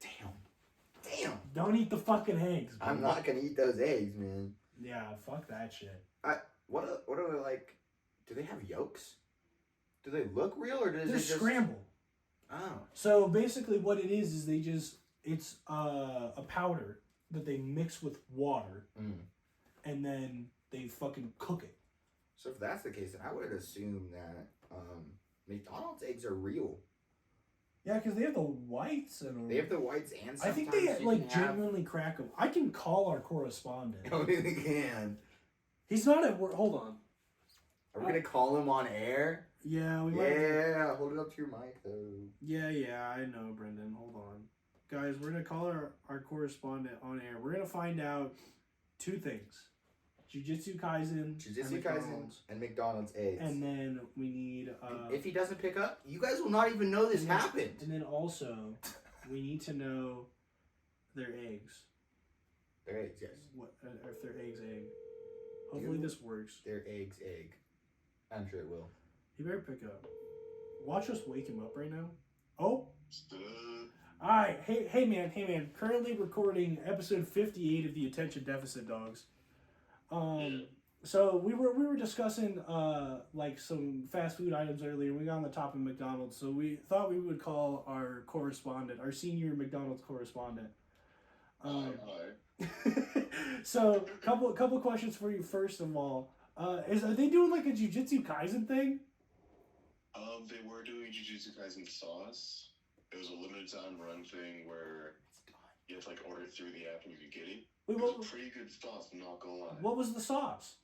Speaker 2: Damn.
Speaker 1: Don't eat the fucking eggs, bro.
Speaker 2: I'm not gonna eat those eggs, man.
Speaker 1: Yeah, fuck that shit.
Speaker 2: What are they like? Do they have yolks? Do they look real or does
Speaker 1: They're
Speaker 2: it just
Speaker 1: scrambled.
Speaker 2: Oh.
Speaker 1: So basically what it is it's a powder that they mix with water and then they fucking cook it.
Speaker 2: So if that's the case, then I would assume that McDonald's eggs are real.
Speaker 1: Yeah, because they have the whites and
Speaker 2: they have the whites and sometimes
Speaker 1: I think they like genuinely crack them. I can call our correspondent.
Speaker 2: Oh, we can.
Speaker 1: He's not at work. Hold on.
Speaker 2: Are we gonna call him on air?
Speaker 1: Yeah, we might.
Speaker 2: Yeah, hold it up to your mic though.
Speaker 1: Yeah, I know, Brendan. Hold on. Guys, we're gonna call our correspondent on air. We're gonna find out 2 things. Jujutsu Kaisen
Speaker 2: and McDonald's eggs.
Speaker 1: And then we need...
Speaker 2: if he doesn't pick up, you guys will not even know this happened.
Speaker 1: And then also, we need to know their eggs.
Speaker 2: Their eggs, yes.
Speaker 1: If their eggs egg. Hopefully this works.
Speaker 2: Their eggs egg. I'm sure it will.
Speaker 1: He better pick up. Watch us wake him up right now. Oh! Alright, hey man. Currently recording episode 58 of the Attention Deficit Dogs. So we were discussing like some fast food items earlier. We got on the top of McDonald's, so we thought we would call our correspondent, our senior McDonald's correspondent.
Speaker 3: Hi.
Speaker 1: So couple questions for you. First of all, are they doing like a Jujutsu Kaisen thing?
Speaker 3: They were doing Jujutsu Kaisen sauce. It was a limited time run thing where you have to like order it through the app and you could get it.
Speaker 1: Wait,
Speaker 3: it was a pretty good sauce, I'm not gonna lie.
Speaker 1: What was the sauce?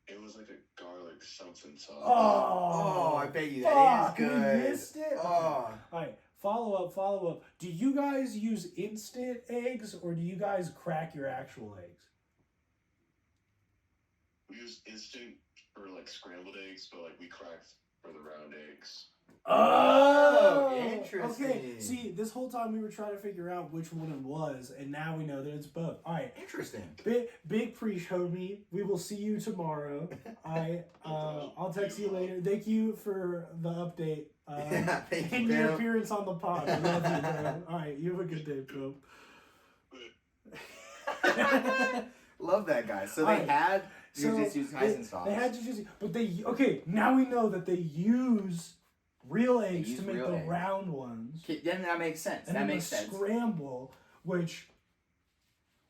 Speaker 3: It was like a garlic something sauce.
Speaker 1: Oh,
Speaker 2: I bet you that is good.
Speaker 1: We missed it.
Speaker 2: Oh.
Speaker 1: Alright, follow up. Do you guys use instant eggs or do you guys crack your actual eggs?
Speaker 3: We use instant for like scrambled eggs, but like we cracked for the round eggs.
Speaker 2: Oh, interesting.
Speaker 1: Okay, see, this whole time we were trying to figure out which one it was, and now we know that it's both. All right.
Speaker 2: Interesting.
Speaker 1: Big preach, homie. We will see you tomorrow. I'll text you later. Thank you for the update.
Speaker 2: Thank you,
Speaker 1: and your
Speaker 2: Bill.
Speaker 1: appearance on the pod. I love you, bro. All right, you have a good day, Bill.
Speaker 2: Love that guy. So they had Jujutsu Kaisen sauce.
Speaker 1: They had Jujutsu, but now we know that they use real eggs to make the eggs. Round ones.
Speaker 2: Then that makes sense.
Speaker 1: And
Speaker 2: that makes sense.
Speaker 1: Scramble, which...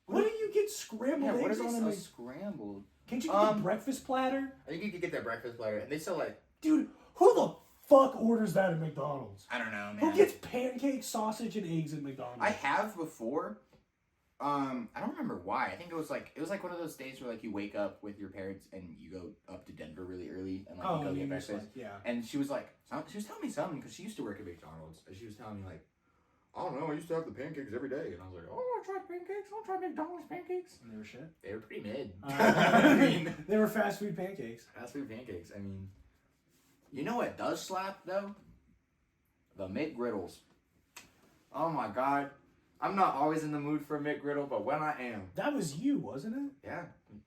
Speaker 1: What do you get scrambled eggs
Speaker 2: what is
Speaker 1: on?
Speaker 2: What is scrambled?
Speaker 1: Can't you get the breakfast platter?
Speaker 2: I think you could get that breakfast platter. And they sell like...
Speaker 1: Dude, who the fuck orders that at McDonald's?
Speaker 2: I don't know, man.
Speaker 1: Who gets pancakes, sausage, and eggs at McDonald's?
Speaker 2: I have before. I don't remember why. I think it was like one of those days where like you wake up with your parents and you go up to Denver really early and like you go get breakfast. And she was telling me something because she used to work at McDonald's and she was telling me like, I don't know, I used to have the pancakes every day and I was like, oh, I tried pancakes. I'll try McDonald's pancakes.
Speaker 1: And they were shit.
Speaker 2: They were pretty mid.
Speaker 1: I mean, they were fast food pancakes.
Speaker 2: Fast food pancakes. I mean, You know what does slap though? The McGriddles. Oh my god. I'm not always in the mood for a McGriddle, but when I am.
Speaker 1: That was you, wasn't it?
Speaker 2: Yeah.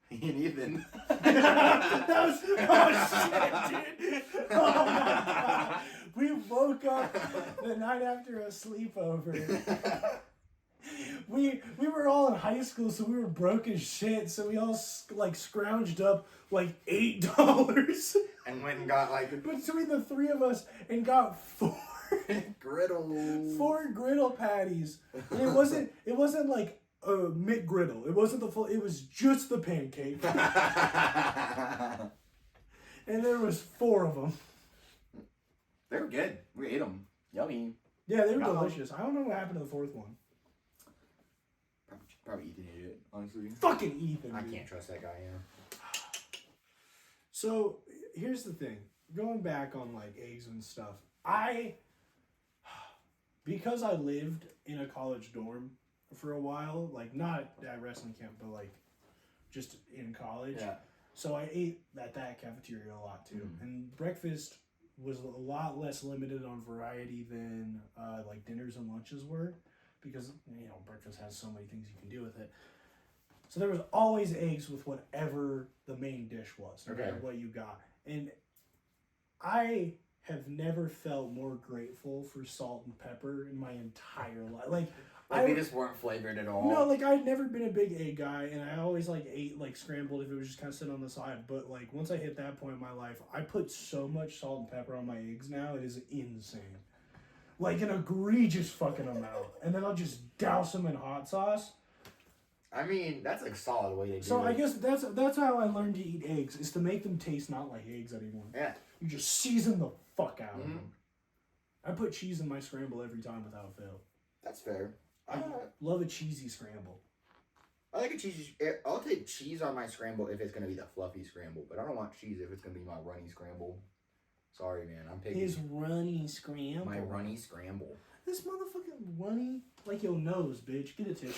Speaker 2: Me and Ethan.
Speaker 1: That was, oh shit, dude. Oh my god. We woke up the night after a sleepover. We were all in high school, so we were broke as shit. So we all like scrounged up like $8
Speaker 2: And went and got like
Speaker 1: between the three of us and got four griddle patties. And it wasn't like a McGriddle. It wasn't the full. It was just the pancake. And there was 4 of them.
Speaker 2: They were good. We ate them. Yummy.
Speaker 1: Yeah, they were delicious. I don't know what happened to the 4th one.
Speaker 2: Probably Ethan ate it, honestly.
Speaker 1: Fucking Ethan.
Speaker 2: I
Speaker 1: dude.
Speaker 2: can't trust that guy, yeah.
Speaker 1: So here's the thing. Going back on like eggs and stuff, because I lived in a college dorm for a while, like not at wrestling camp, but like just in college.
Speaker 2: Yeah.
Speaker 1: So I ate at that cafeteria a lot too. And breakfast was a lot less limited on variety than like dinners and lunches were, because breakfast has so many things you can do with it. So there was always eggs with whatever the main dish was, no matter what you got. And I have never felt more grateful for salt and pepper in my entire life.
Speaker 2: Like they just weren't flavored at all.
Speaker 1: No, like I'd never been a big egg guy, and I always like ate like scrambled if it was just kind of sitting on the side. But like once I hit that point in my life, I put so much salt and pepper on my eggs now, it is insane. Like an egregious fucking amount. And then I'll just douse them in hot sauce.
Speaker 2: I mean, that's a solid way to do it.
Speaker 1: So I guess that's how I learned to eat eggs, is to make them taste not like eggs anymore.
Speaker 2: Yeah.
Speaker 1: You just season the fuck out of them. I put cheese in my scramble every time without fail.
Speaker 2: That's fair.
Speaker 1: I love a cheesy scramble.
Speaker 2: I like a cheesy. I'll take cheese on my scramble if it's gonna be the fluffy scramble, but I don't want cheese if it's gonna be my runny scramble. Sorry, man. I'm picking
Speaker 1: His runny scramble.
Speaker 2: my runny scramble.
Speaker 1: This motherfucking runny like your nose, bitch. Get a tip.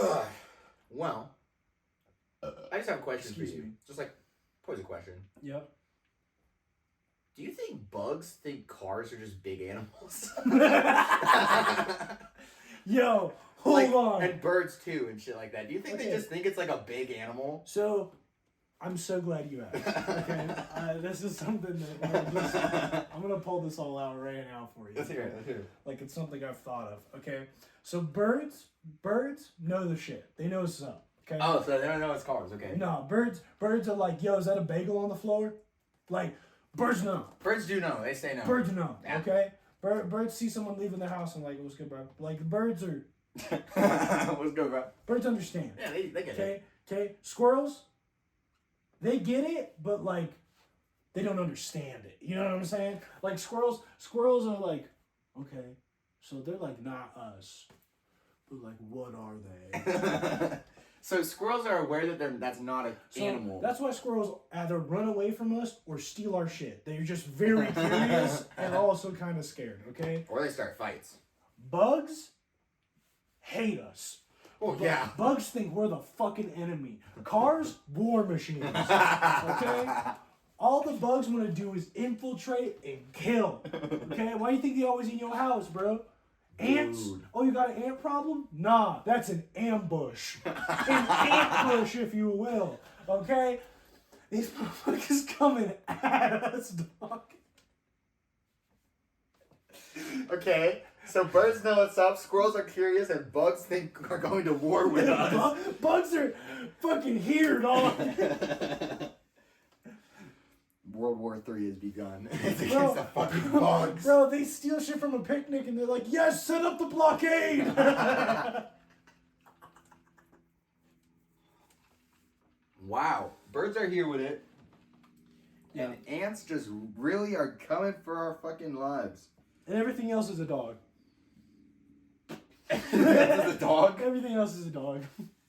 Speaker 2: Ugh. Well, I just have a question for you. Just like pose a question.
Speaker 1: Yep.
Speaker 2: Do you think bugs think cars are just big animals?
Speaker 1: Yo, hold on.
Speaker 2: And birds too and shit like that. Do you think they just think it's like a big animal?
Speaker 1: So, I'm so glad you asked. Okay, this is something that I'm gonna pull this all out right now for you.
Speaker 2: Let's hear it. Let's hear it.
Speaker 1: Like it's something I've thought of. Okay, so birds know the shit. They know what's up. Okay.
Speaker 2: Oh, so they don't know it's cars. Okay.
Speaker 1: No, birds are like, yo, is that a bagel on the floor? Like, birds know.
Speaker 2: Birds do know. They say no.
Speaker 1: Birds know.
Speaker 2: Yeah.
Speaker 1: Okay. Birds see someone leaving the house and like, what's good, bro? Like birds are.
Speaker 2: What's good, bro?
Speaker 1: Birds understand.
Speaker 2: Yeah, they get it.
Speaker 1: Okay. Squirrels. They get it, but like, they don't understand it. You know what I'm saying? Like squirrels are like, okay, so they're like not us, but like, what are they?
Speaker 2: So squirrels are aware that that's not an animal.
Speaker 1: That's why squirrels either run away from us or steal our shit. They're just very curious and also kind of scared. Okay.
Speaker 2: Or they start fights.
Speaker 1: Bugs hate us.
Speaker 2: Oh, yeah.
Speaker 1: Bugs think we're the fucking enemy. Cars, war machines. Okay? All the bugs want to do is infiltrate and kill. Okay? Why do you think they always in your house, bro? Ants?
Speaker 2: Dude.
Speaker 1: Oh, you got an ant problem? Nah, that's an ambush. An ambush, if you will. Okay? These motherfuckers coming at us, dog.
Speaker 2: Okay. So birds know what's up, squirrels are curious, and bugs think are going to war with us.
Speaker 1: Bugs are fucking here, dog.
Speaker 2: World War III has begun. It's against the fucking bugs.
Speaker 1: Bro, they steal shit from a picnic and they're like, yes, set up the blockade.
Speaker 2: Wow. Birds are here with it.
Speaker 1: Yeah.
Speaker 2: And ants just really are coming for our fucking lives.
Speaker 1: And everything else is a dog.
Speaker 2: That's a dog?
Speaker 1: Everything else is a dog.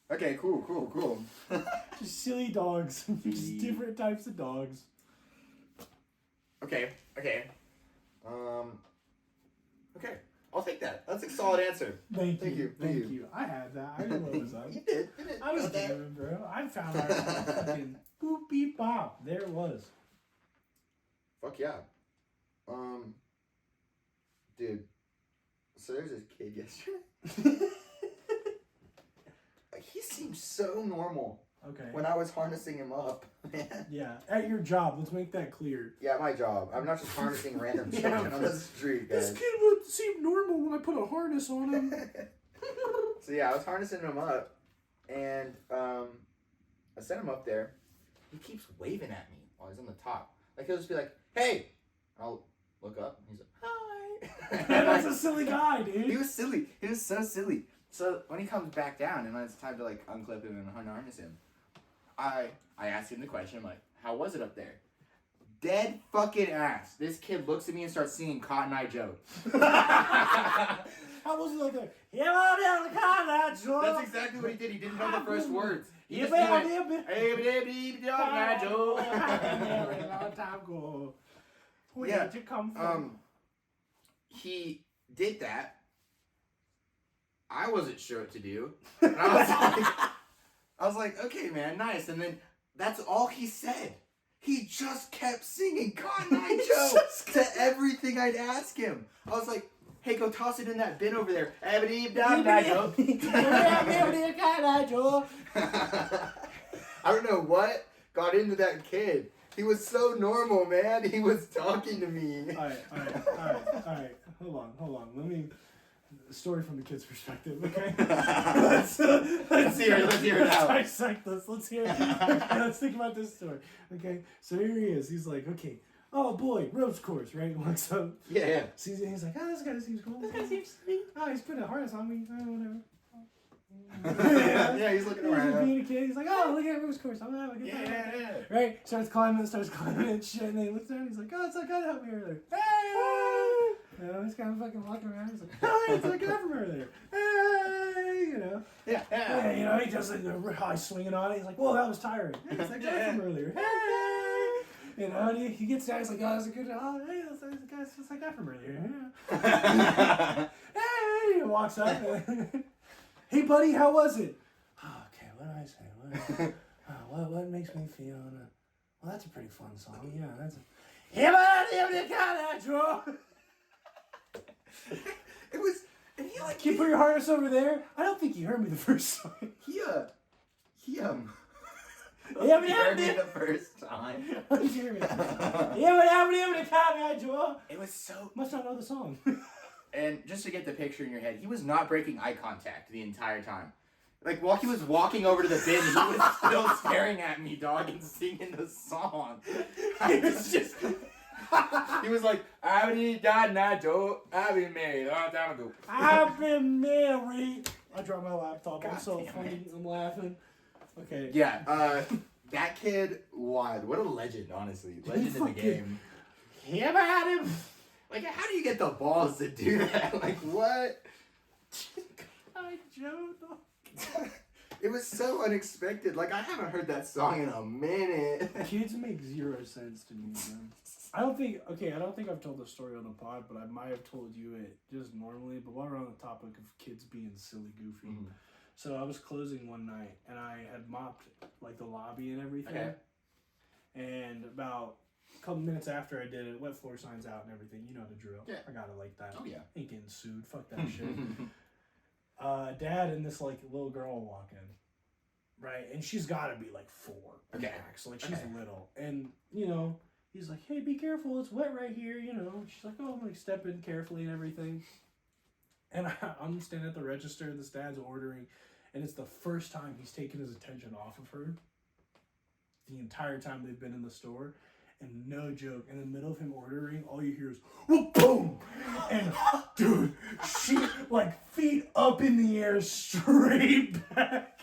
Speaker 2: Okay, cool.
Speaker 1: Just silly dogs. Just different types of dogs.
Speaker 2: Okay. Okay. I'll take that. That's a solid answer.
Speaker 1: Thank you. I had that. I knew what was up.
Speaker 2: You did.
Speaker 1: I was doing, bro. I found out fucking boop beep bop. There it was.
Speaker 2: Fuck yeah. Dude. So there's this kid yesterday. He seemed so normal.
Speaker 1: Okay.
Speaker 2: When I was harnessing him up, man.
Speaker 1: Yeah, at your job. Let's make that clear.
Speaker 2: Yeah, my job. I'm not just harnessing random children on the street, guys.
Speaker 1: This kid would seem normal when I put a harness on him.
Speaker 2: So yeah, I was harnessing him up, and I sent him up there. He keeps waving at me while he's on the top. Like he'll just be like, "Hey," I'll look up, and he's like, "Hi."
Speaker 1: That's a silly guy, dude.
Speaker 2: He was silly. He was so silly. So when he comes back down, and when it's time to like unclip him and unharness him, I asked him the question. I'm like, "How was it up there?" Dead fucking ass. This kid looks at me and starts singing Cotton Eye Joe.
Speaker 1: How was it up there? That's
Speaker 2: That's exactly what he did. He didn't know the first words. He just
Speaker 1: went, Where
Speaker 2: Yeah,
Speaker 1: did you come from?
Speaker 2: he did that. I wasn't sure what to do. And I was like, okay, man, nice. And then that's all he said. He just kept singing Cotton Eye Joe to everything I'd ask him. I was like, hey, go toss it in that bin over there. I don't know what got into that kid. He was so normal, man. He was talking to me.
Speaker 1: All right. Hold on. Let me... Story from the kid's perspective, okay? let's
Speaker 2: hear it out.
Speaker 1: Dissect this. Let's hear it. Okay, let's think about this story. Okay, so here he is. He's like, okay, oh boy, ropes course, right? Walks up.
Speaker 2: Yeah.
Speaker 1: Sees it. He's like, oh, this guy seems cool. This guy seems sweet. Oh, he's putting a harness on me. Oh, whatever.
Speaker 2: Yeah, he's looking around.
Speaker 1: Being a kid. He's like, oh, look at ropes course. I'm gonna have a good time.
Speaker 2: Yeah.
Speaker 1: Right? Starts climbing and shit. And then he looks down. He's like, oh, it's that guy that helped me earlier. Hey! You know, he's kind of fucking walking around. He's like, oh, it's that guy from earlier. Hey! You know. Yeah. You know, he does like the high swinging on it. He's like, whoa, that was tiring. Hey, it's that guy from earlier. Hey! You know, and he gets down. He's like, oh, that's a good. Oh, hey, that's the guy. It's that guy from earlier. Yeah. Hey! He walks up. Hey, buddy, how was it? Oh, okay, what do I say? What makes me feel? Well, that's a pretty fun song. Yeah, that's.
Speaker 2: It was, and he like.
Speaker 1: Can you put your harness over there? I don't think you heard me the first time.
Speaker 2: He
Speaker 1: He
Speaker 2: heard me the first time.
Speaker 1: You hear me?
Speaker 2: It was so.
Speaker 1: Must not know the song.
Speaker 2: And just to get the picture in your head, he was not breaking eye contact the entire time. Like, while he was walking over to the bin, he was still staring at me, dog, and singing the song. I was just... He was like, I've been married a long time ago.
Speaker 1: I've been married. I dropped my laptop.
Speaker 2: God
Speaker 1: I'm so
Speaker 2: damn
Speaker 1: funny.
Speaker 2: it.
Speaker 1: I'm laughing. Okay.
Speaker 2: Yeah, that kid, wild. What a legend, honestly. Legend in the game.
Speaker 1: Him at him.
Speaker 2: Like, how do you get the balls to do that? Like, what?
Speaker 1: Hi, Joe.
Speaker 2: It was so unexpected. Like, I haven't heard that song in a minute.
Speaker 1: Kids make zero sense to me, man. I don't think I've told the story on the pod, but I might have told you it just normally. But while we're on the topic of kids being silly, goofy. Mm-hmm. So I was closing one night, and I had mopped, like, the lobby and everything. Okay. And about a couple minutes after I did it, wet floor signs out and everything. You know the drill. Yeah. I got it like that.
Speaker 2: Oh, yeah.
Speaker 1: Ain't getting sued. Fuck that shit. Dad and this, like, little girl walk in. Right? And she's got to be, like, 4.
Speaker 2: Okay.
Speaker 1: Max. Like, she's little. And, you know, he's like, hey, be careful. It's wet right here, you know. She's like, oh, I'm, like, stepping carefully and everything. And I'm standing at the register, and this dad's ordering. And it's the first time he's taken his attention off of her the entire time they've been in the store. And no joke, in the middle of him ordering, all you hear is, whoop, boom! And, dude, she, like, feet up in the air, straight back.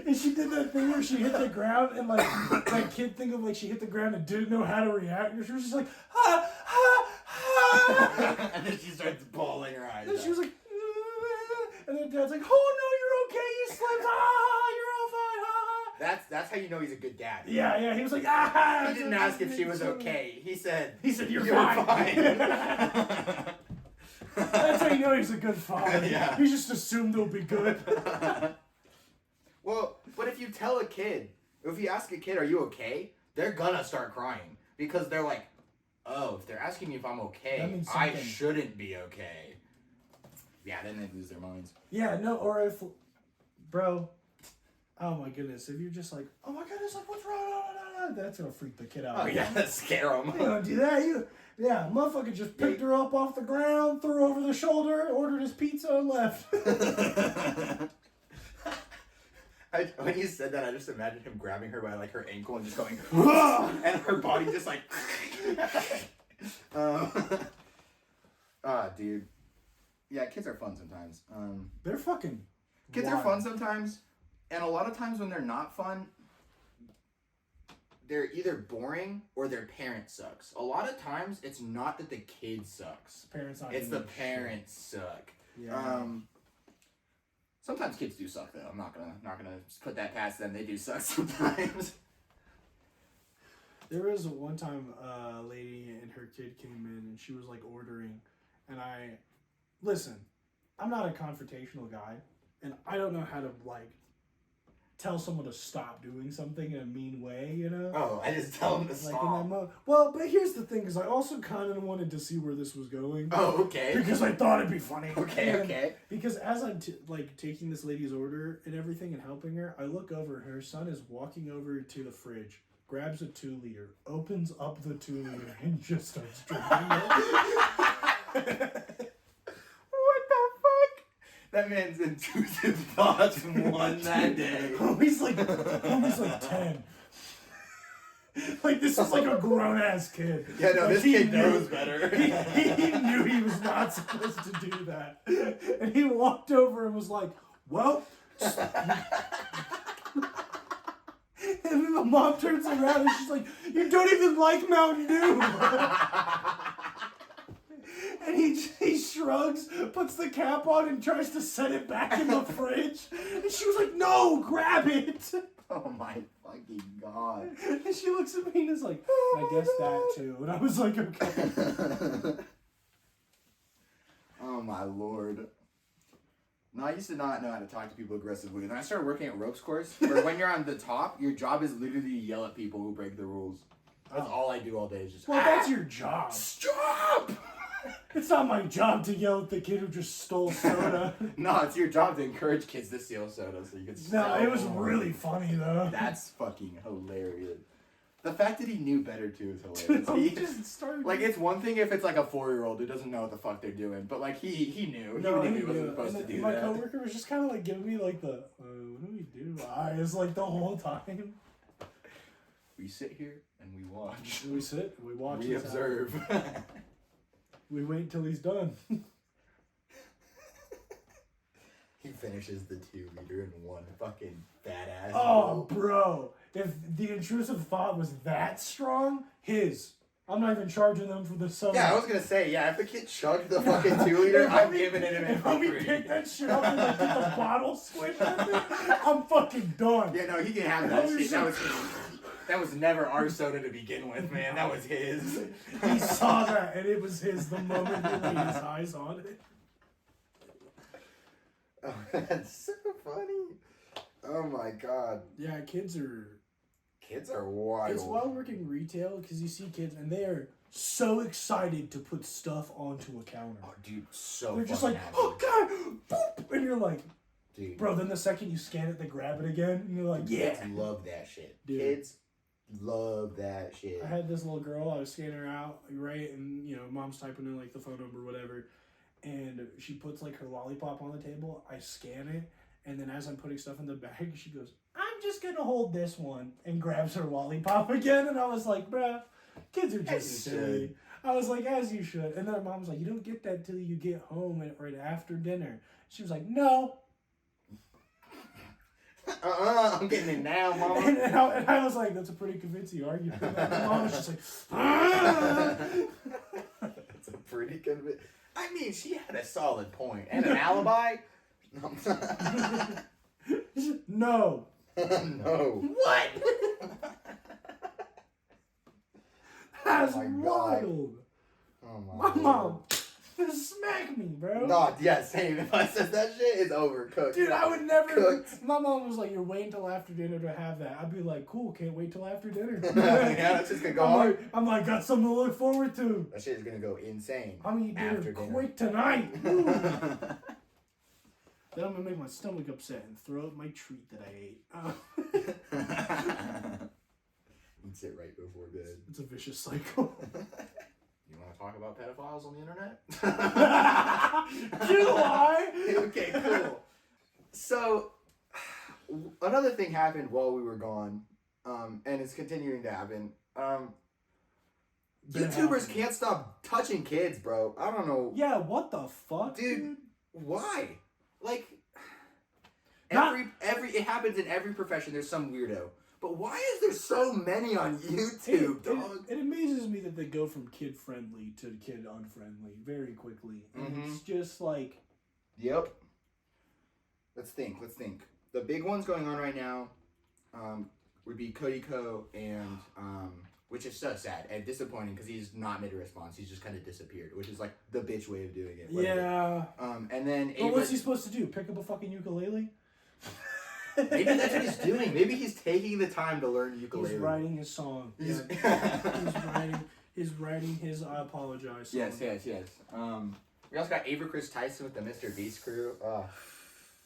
Speaker 1: And she did that thing where she hit the ground, and, like, that kid thing of, like, she hit the ground and didn't know how to react. And she was just like, ha, ha, ha!
Speaker 2: And then she starts bawling her eyes
Speaker 1: And
Speaker 2: out.
Speaker 1: she was like, and then Dad's like, oh, no, you're okay, you slipped, you're all fine,
Speaker 2: That's how you know he's a good dad.
Speaker 1: Yeah, he was like, ah!
Speaker 2: He didn't ask if she was okay. He said,
Speaker 1: you're fine. That's how you know he's a good father.
Speaker 2: Yeah.
Speaker 1: He just assumed it'll be good.
Speaker 2: Well, but if you tell a kid, if you ask a kid, are you okay? They're gonna start crying. Because they're like, Oh, if they're asking me if I'm
Speaker 1: That
Speaker 2: okay,
Speaker 1: means
Speaker 2: I
Speaker 1: something.
Speaker 2: shouldn't be okay. Yeah, then they lose their minds.
Speaker 1: Yeah, no, or if, bro, oh my goodness, if you're just like, oh my goodness, like, what's wrong? That's gonna freak the kid out.
Speaker 2: Oh yeah, that scare them.
Speaker 1: You don't do that. Yeah, motherfucker just picked her up off the ground, threw her over the shoulder, ordered his pizza, and left.
Speaker 2: When you said that, I just imagined him grabbing her by like her ankle and just going, and her body just like. Dude. Yeah, kids are fun sometimes.
Speaker 1: They're fucking.
Speaker 2: Kids
Speaker 1: wild.
Speaker 2: are fun sometimes, and a lot of times when they're not fun, they're either boring or their parent sucks. A lot of times, it's not that the kid sucks.
Speaker 1: Parents not
Speaker 2: It's the
Speaker 1: doing
Speaker 2: parents suck.
Speaker 1: shit. Yeah.
Speaker 2: Sometimes kids do suck though. I'm not gonna put that past them. They do suck sometimes.
Speaker 1: There was one time a lady and her kid came in and she was like ordering, and listen, I'm not a confrontational guy, and I don't know how to like tell someone to stop doing something in a mean way, you know?
Speaker 2: Oh, I just tell them to
Speaker 1: Like
Speaker 2: stop.
Speaker 1: in that well, but here's the thing, is I also kind of wanted to see where this was going.
Speaker 2: Oh, okay.
Speaker 1: Because I thought it'd be funny.
Speaker 2: Okay.
Speaker 1: Because as I'm like taking this lady's order and everything and helping her, I look over. Her son is walking over to the fridge, grabs a 2-liter, opens up the 2-liter, and just starts drinking it.
Speaker 2: What the fuck? That man's intrusive thoughts won that day.
Speaker 1: Homie's like 10. Like, this is like a grown-ass kid.
Speaker 2: Yeah, no,
Speaker 1: Like,
Speaker 2: this
Speaker 1: he
Speaker 2: kid
Speaker 1: knew-
Speaker 2: knows better.
Speaker 1: He knew he was not supposed to do that. And he walked over and was like, well... And then the mom turns around and she's like, you don't even like Mountain Dew. And he shrugs, puts the cap on, and tries to set it back in the fridge. And she was like, no, grab it.
Speaker 2: Oh my fucking god.
Speaker 1: And she looks at me and is like, I guess that too. And I was like, okay.
Speaker 2: Oh my lord. No, I used to not know how to talk to people aggressively. And then I started working at ropes course, where when you're on the top, your job is literally to yell at people who break the rules. That's all I do all day is just,
Speaker 1: Well, that's your job.
Speaker 2: Stop!
Speaker 1: It's not my job to yell at the kid who just stole soda.
Speaker 2: No, it's your job to encourage kids to steal soda so you can
Speaker 1: No,
Speaker 2: sell
Speaker 1: it was
Speaker 2: more.
Speaker 1: really funny, though.
Speaker 2: That's fucking hilarious. The fact that he knew better too is hilarious. He
Speaker 1: just started...
Speaker 2: like, it's one thing if it's like a 4-year-old who doesn't know what the fuck they're doing, but like he knew.
Speaker 1: No,
Speaker 2: he
Speaker 1: he
Speaker 2: knew he wasn't
Speaker 1: knew.
Speaker 2: supposed to
Speaker 1: And
Speaker 2: do
Speaker 1: my
Speaker 2: that.
Speaker 1: coworker was just kind of like giving me like the, what do we do? Eyes like the whole time.
Speaker 2: We sit here and we watch.
Speaker 1: We sit, we watch,
Speaker 2: We
Speaker 1: this
Speaker 2: observe.
Speaker 1: happen. We wait till he's done.
Speaker 2: He finishes the 2-liter in one fucking badass.
Speaker 1: Oh, bro. If the intrusive thought was that strong, I'm not even charging them for the soda.
Speaker 2: Yeah, I was gonna say, yeah, if the kid chugged the fucking 2-liter, I'm giving it him
Speaker 1: If
Speaker 2: for
Speaker 1: homie
Speaker 2: free.
Speaker 1: pick that shit up and like get the bottle switch at me, I'm fucking done.
Speaker 2: Yeah, no, he can have that shit. That was never our soda to begin with, man. That was his.
Speaker 1: He saw that and it was his the moment he laid his eyes on it.
Speaker 2: Oh, that's so funny. Oh my god.
Speaker 1: Yeah, kids are
Speaker 2: wild.
Speaker 1: It's wild working retail because you see kids and they are so excited to put stuff onto a counter.
Speaker 2: Oh, dude, so
Speaker 1: They're just
Speaker 2: fucking
Speaker 1: like,
Speaker 2: happy.
Speaker 1: oh god, boop, and you're like,
Speaker 2: Dude,
Speaker 1: bro. Then the second you scan it, they grab it again, and you're like, yeah.
Speaker 2: kids love that shit.
Speaker 1: Dude.
Speaker 2: Kids love that shit.
Speaker 1: I had this little girl. I was scanning her out, right, and mom's typing in like the phone number, whatever, and she puts like her lollipop on the table. I scan it, and then as I'm putting stuff in the bag, she goes, "I'm just gonna hold this one," and grabs her lollipop again. And I was like, bruh, kids are just silly. I was like, as you should. And then her mom was like, you don't get that till you get home right after dinner. She was like, no.
Speaker 2: I'm getting it now, mama.
Speaker 1: And I was like, that's a pretty convincing argument. And my mom was just like, ah!
Speaker 2: That's a pretty convincing. I mean, she had a solid point and an alibi.
Speaker 1: No.
Speaker 2: No.
Speaker 1: What? That's
Speaker 2: Oh my God.
Speaker 1: wild.
Speaker 2: Oh
Speaker 1: My mom. Smack me, bro.
Speaker 2: No, yeah, same. If I said that shit, it's over. Cooked.
Speaker 1: Dude, I would never.
Speaker 2: Cooked.
Speaker 1: My mom was like, "You're waiting till after dinner to have that." I'd be like, "Cool, can't wait till after dinner."
Speaker 2: Yeah, that's just gonna go hard.
Speaker 1: I'm like, got something to look forward to.
Speaker 2: That shit is gonna go insane.
Speaker 1: I'm gonna eat dinner
Speaker 2: after dinner.
Speaker 1: quick tonight. Ooh. Then I'm gonna make my stomach upset and throw up my treat that I ate.
Speaker 2: Eats it right before bed.
Speaker 1: It's a vicious cycle.
Speaker 2: You want to talk about pedophiles on the internet?
Speaker 1: Do I?
Speaker 2: Okay, cool. So, another thing happened while we were gone, and it's continuing to happen. YouTubers can't stop touching kids, bro. I don't know.
Speaker 1: Yeah, what the fuck,
Speaker 2: Dude, why? Like,
Speaker 1: Not-
Speaker 2: it happens in every profession. There's some weirdo. But why is there so many on YouTube, dog?
Speaker 1: It amazes me that they go from kid friendly to kid unfriendly very quickly. And it's just like...
Speaker 2: Yep. Let's think. The big ones going on right now would be Cody Co. and... which is so sad and disappointing because he's not made a response. He's just kind of disappeared, which is like the bitch way of doing it. Whatever.
Speaker 1: Yeah.
Speaker 2: And then...
Speaker 1: But what's he supposed to do? Pick up a fucking ukulele?
Speaker 2: Maybe that's what he's doing. Maybe he's taking the time to learn ukulele.
Speaker 1: He's writing his song.
Speaker 2: He's
Speaker 1: writing his I Apologize song.
Speaker 2: Yes. We also got Avery Chris Tyson with the Mr. Beast crew.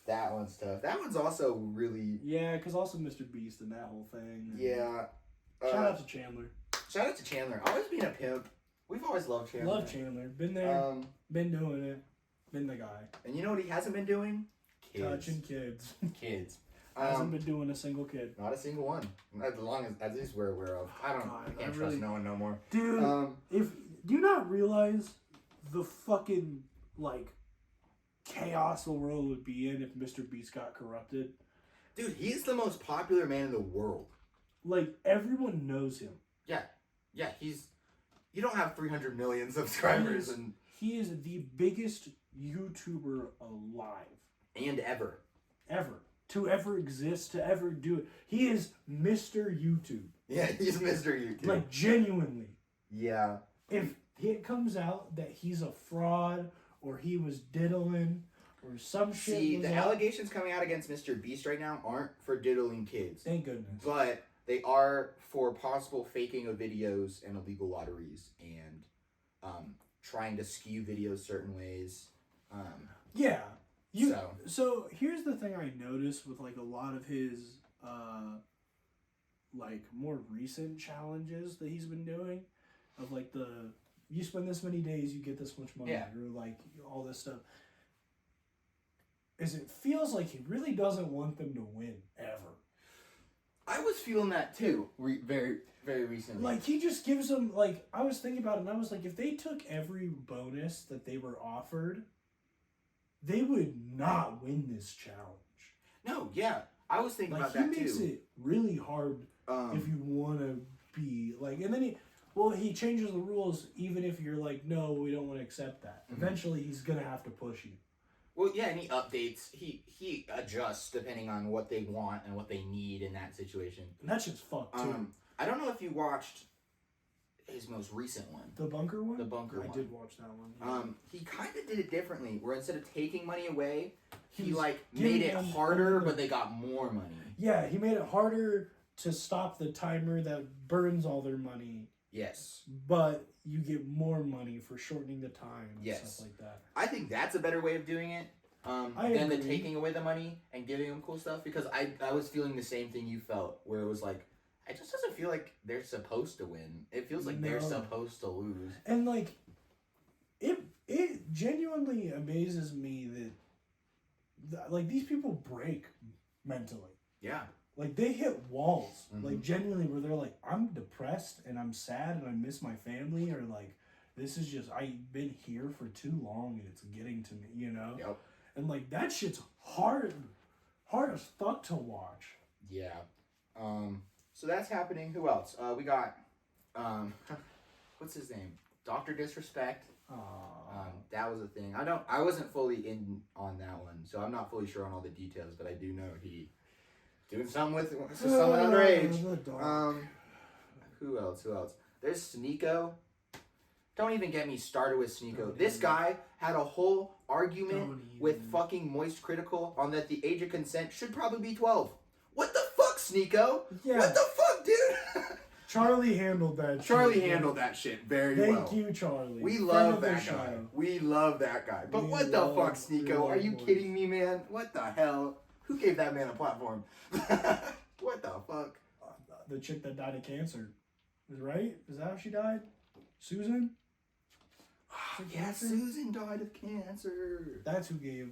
Speaker 2: That one's tough. That one's also really...
Speaker 1: Yeah, because also Mr. Beast and that whole thing.
Speaker 2: Yeah.
Speaker 1: Shout out to Chandler.
Speaker 2: Shout out to Chandler. Always being a pimp. We've always loved Chandler.
Speaker 1: Love Chandler. Been there. Been doing it. Been the guy.
Speaker 2: And you know what he hasn't been doing? Kids.
Speaker 1: Touching kids.
Speaker 2: Kids.
Speaker 1: Hasn't been doing a single kid.
Speaker 2: Not a single one. As long as at least we're aware of. I can't trust no one no more.
Speaker 1: Dude, do you not realize the fucking like chaos the world would be in if Mr. Beast got corrupted?
Speaker 2: Dude, he's the most popular man in the world.
Speaker 1: Like everyone knows him.
Speaker 2: Yeah, you don't have 300 million subscribers
Speaker 1: he is the biggest YouTuber alive.
Speaker 2: And ever.
Speaker 1: To ever exist, to ever do it. He is Mr. YouTube.
Speaker 2: Yeah, he's Mr. YouTube.
Speaker 1: Like, genuinely.
Speaker 2: Yeah.
Speaker 1: If it comes out that he's a fraud, or he was diddling, or some shit...
Speaker 2: See, the allegations coming out against Mr. Beast right now aren't for diddling kids.
Speaker 1: Thank goodness.
Speaker 2: But they are for possible faking of videos and illegal lotteries, and trying to skew videos certain ways.
Speaker 1: Yeah. So here's the thing I noticed with like a lot of his like more recent challenges that he's been doing, of like you spend this many days, you get this much money, or like all this stuff, is it feels like he really doesn't want them to win ever.
Speaker 2: I was feeling that too, very, very recently.
Speaker 1: Like he just gives them, like, I was thinking about it and I was like, if they took every bonus that they were offered, they would not win this challenge.
Speaker 2: No, yeah. I was thinking about that too.
Speaker 1: He makes it really hard if you want to be, like, and then he changes the rules even if you're like, no, we don't want to accept that. Mm-hmm. Eventually he's going to have to push you.
Speaker 2: Well, yeah, and he updates, he adjusts depending on what they want and what they need in that situation.
Speaker 1: And that's just fucked too.
Speaker 2: I don't know if you watched his most recent one.
Speaker 1: The bunker one?
Speaker 2: The bunker one.
Speaker 1: I did watch that one. Yeah.
Speaker 2: He kind of did it differently, where instead of taking money away, he like made it harder, but they got more money.
Speaker 1: Yeah, he made it harder to stop the timer that burns all their money.
Speaker 2: Yes.
Speaker 1: But you get more money for shortening the time and stuff like that.
Speaker 2: I think that's a better way of doing it than the taking away the money and giving them cool stuff, because I was feeling the same thing you felt, where it was like, it just doesn't feel like they're supposed to win. It feels like they're supposed to lose.
Speaker 1: And like, it genuinely amazes me that like these people break mentally.
Speaker 2: Yeah.
Speaker 1: Like they hit walls, like genuinely, where they're like, I'm depressed and I'm sad and I miss my family, or like, this is just, I've been here for too long and it's getting to me, you know?
Speaker 2: Yep.
Speaker 1: And like, that shit's hard as fuck to watch.
Speaker 2: Yeah. So that's happening. Who else? We got, what's his name? Dr. Disrespect. That was a thing. I wasn't fully in on that one, so I'm not fully sure on all the details, but I do know he doing something with someone underage. Who else? There's Sneeko. Don't even get me started with Sneeko. This guy had a whole argument with fucking Moist Critical on that the age of consent should probably be 12. What the fuck, Sneeko?
Speaker 1: Yeah.
Speaker 2: What the fuck, dude?
Speaker 1: Charlie handled that
Speaker 2: Charlie handled that shit very well.
Speaker 1: Thank you, Charlie.
Speaker 2: We love that guy. We love that guy. But what the fuck, Sneeko? Are you kidding me, man? What the hell? Who gave that man a platform? What the fuck?
Speaker 1: The chick that died of cancer. Is right? Is that how she died? Susan?
Speaker 2: Yeah, Susan died of cancer.
Speaker 1: That's who gave.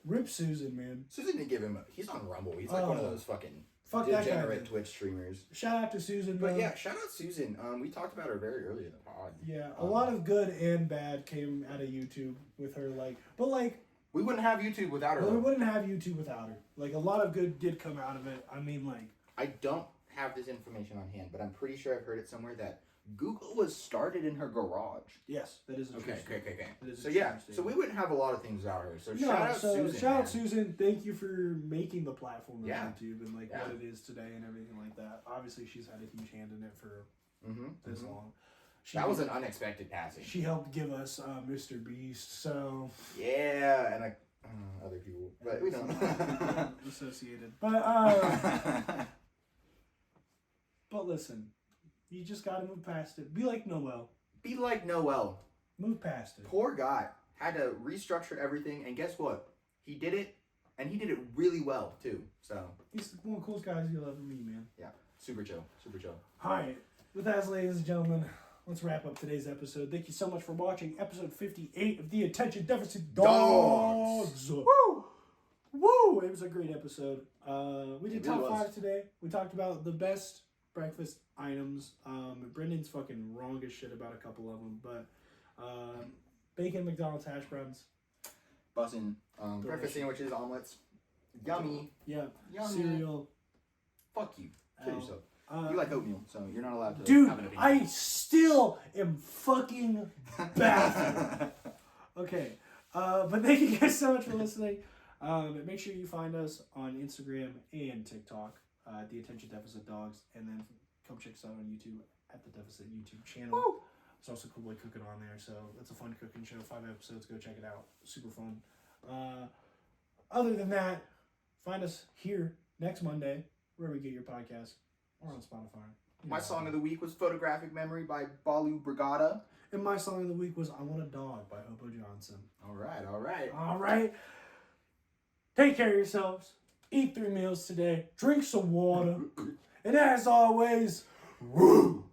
Speaker 1: Rip Susan, man.
Speaker 2: Susan didn't give him he's on Rumble. He's like one of those fucking degenerate Twitch streamers.
Speaker 1: Shout out to Susan,
Speaker 2: but yeah, shout out Susan. We talked about her very early in the pod.
Speaker 1: Yeah, a lot of good and bad came out of YouTube with her,
Speaker 2: we wouldn't have YouTube without her.
Speaker 1: Well, we wouldn't have YouTube without her. Like, a lot of good did come out of it. I mean, like...
Speaker 2: I don't have this information on hand, but I'm pretty sure I've heard it somewhere that Google was started in her garage.
Speaker 1: Yes, that is a true statement.
Speaker 2: Okay. So yeah, so we wouldn't have a lot of things without her. So shout out Susan.
Speaker 1: Shout out Susan. Thank you for making the platform of YouTube and what it is today and everything like that. Obviously, she's had a huge hand in it for this long.
Speaker 2: That was an unexpected passing.
Speaker 1: She helped give us Mr. Beast, so...
Speaker 2: Yeah, and other people, but we don't.
Speaker 1: Associated. But listen, you just gotta move past it. Be like Noel.
Speaker 2: Be like Noel.
Speaker 1: Move past it.
Speaker 2: Poor guy. Had to restructure everything, and guess what? He did it, and he did it really well, too. So
Speaker 1: he's one of the coolest guys you'll ever meet, man.
Speaker 2: Yeah, super chill.
Speaker 1: Alright, with that, ladies and gentlemen, let's wrap up today's episode. Thank you so much for watching episode 58 of the Attention Deficit Dogs. Woo! Woo! It was a great episode. We did top 5 today. We talked about the best breakfast items. Brendan's fucking wrong as shit about a couple of them, but bacon, McDonald's hash browns.
Speaker 2: Bussin'. Breakfast sandwiches, omelets. Yummy.
Speaker 1: Yeah.
Speaker 2: Yummy.
Speaker 1: Cereal.
Speaker 2: Fuck you. Kill yourself. You like oatmeal, so you're not allowed to have an opinion.
Speaker 1: I still am fucking baffled. Okay. But thank you guys so much for listening. Make sure you find us on Instagram and TikTok, The Attention Deficit Dogs, and then come check us out on YouTube at the Deficit YouTube channel.
Speaker 2: Woo!
Speaker 1: There's also Cool Boy Cooking on there, so it's a fun cooking show. 5 episodes, go check it out. Super fun. Other than that, find us here next Monday, where we get your podcast, or on Spotify.
Speaker 2: My song of the week was Photographic Memory by Balu Brigada.
Speaker 1: And my song of the week was I Want a Dog by Hobo Johnson.
Speaker 2: All right.
Speaker 1: All right. Take care of yourselves. Eat 3 meals today. Drink some water. And as always, woo!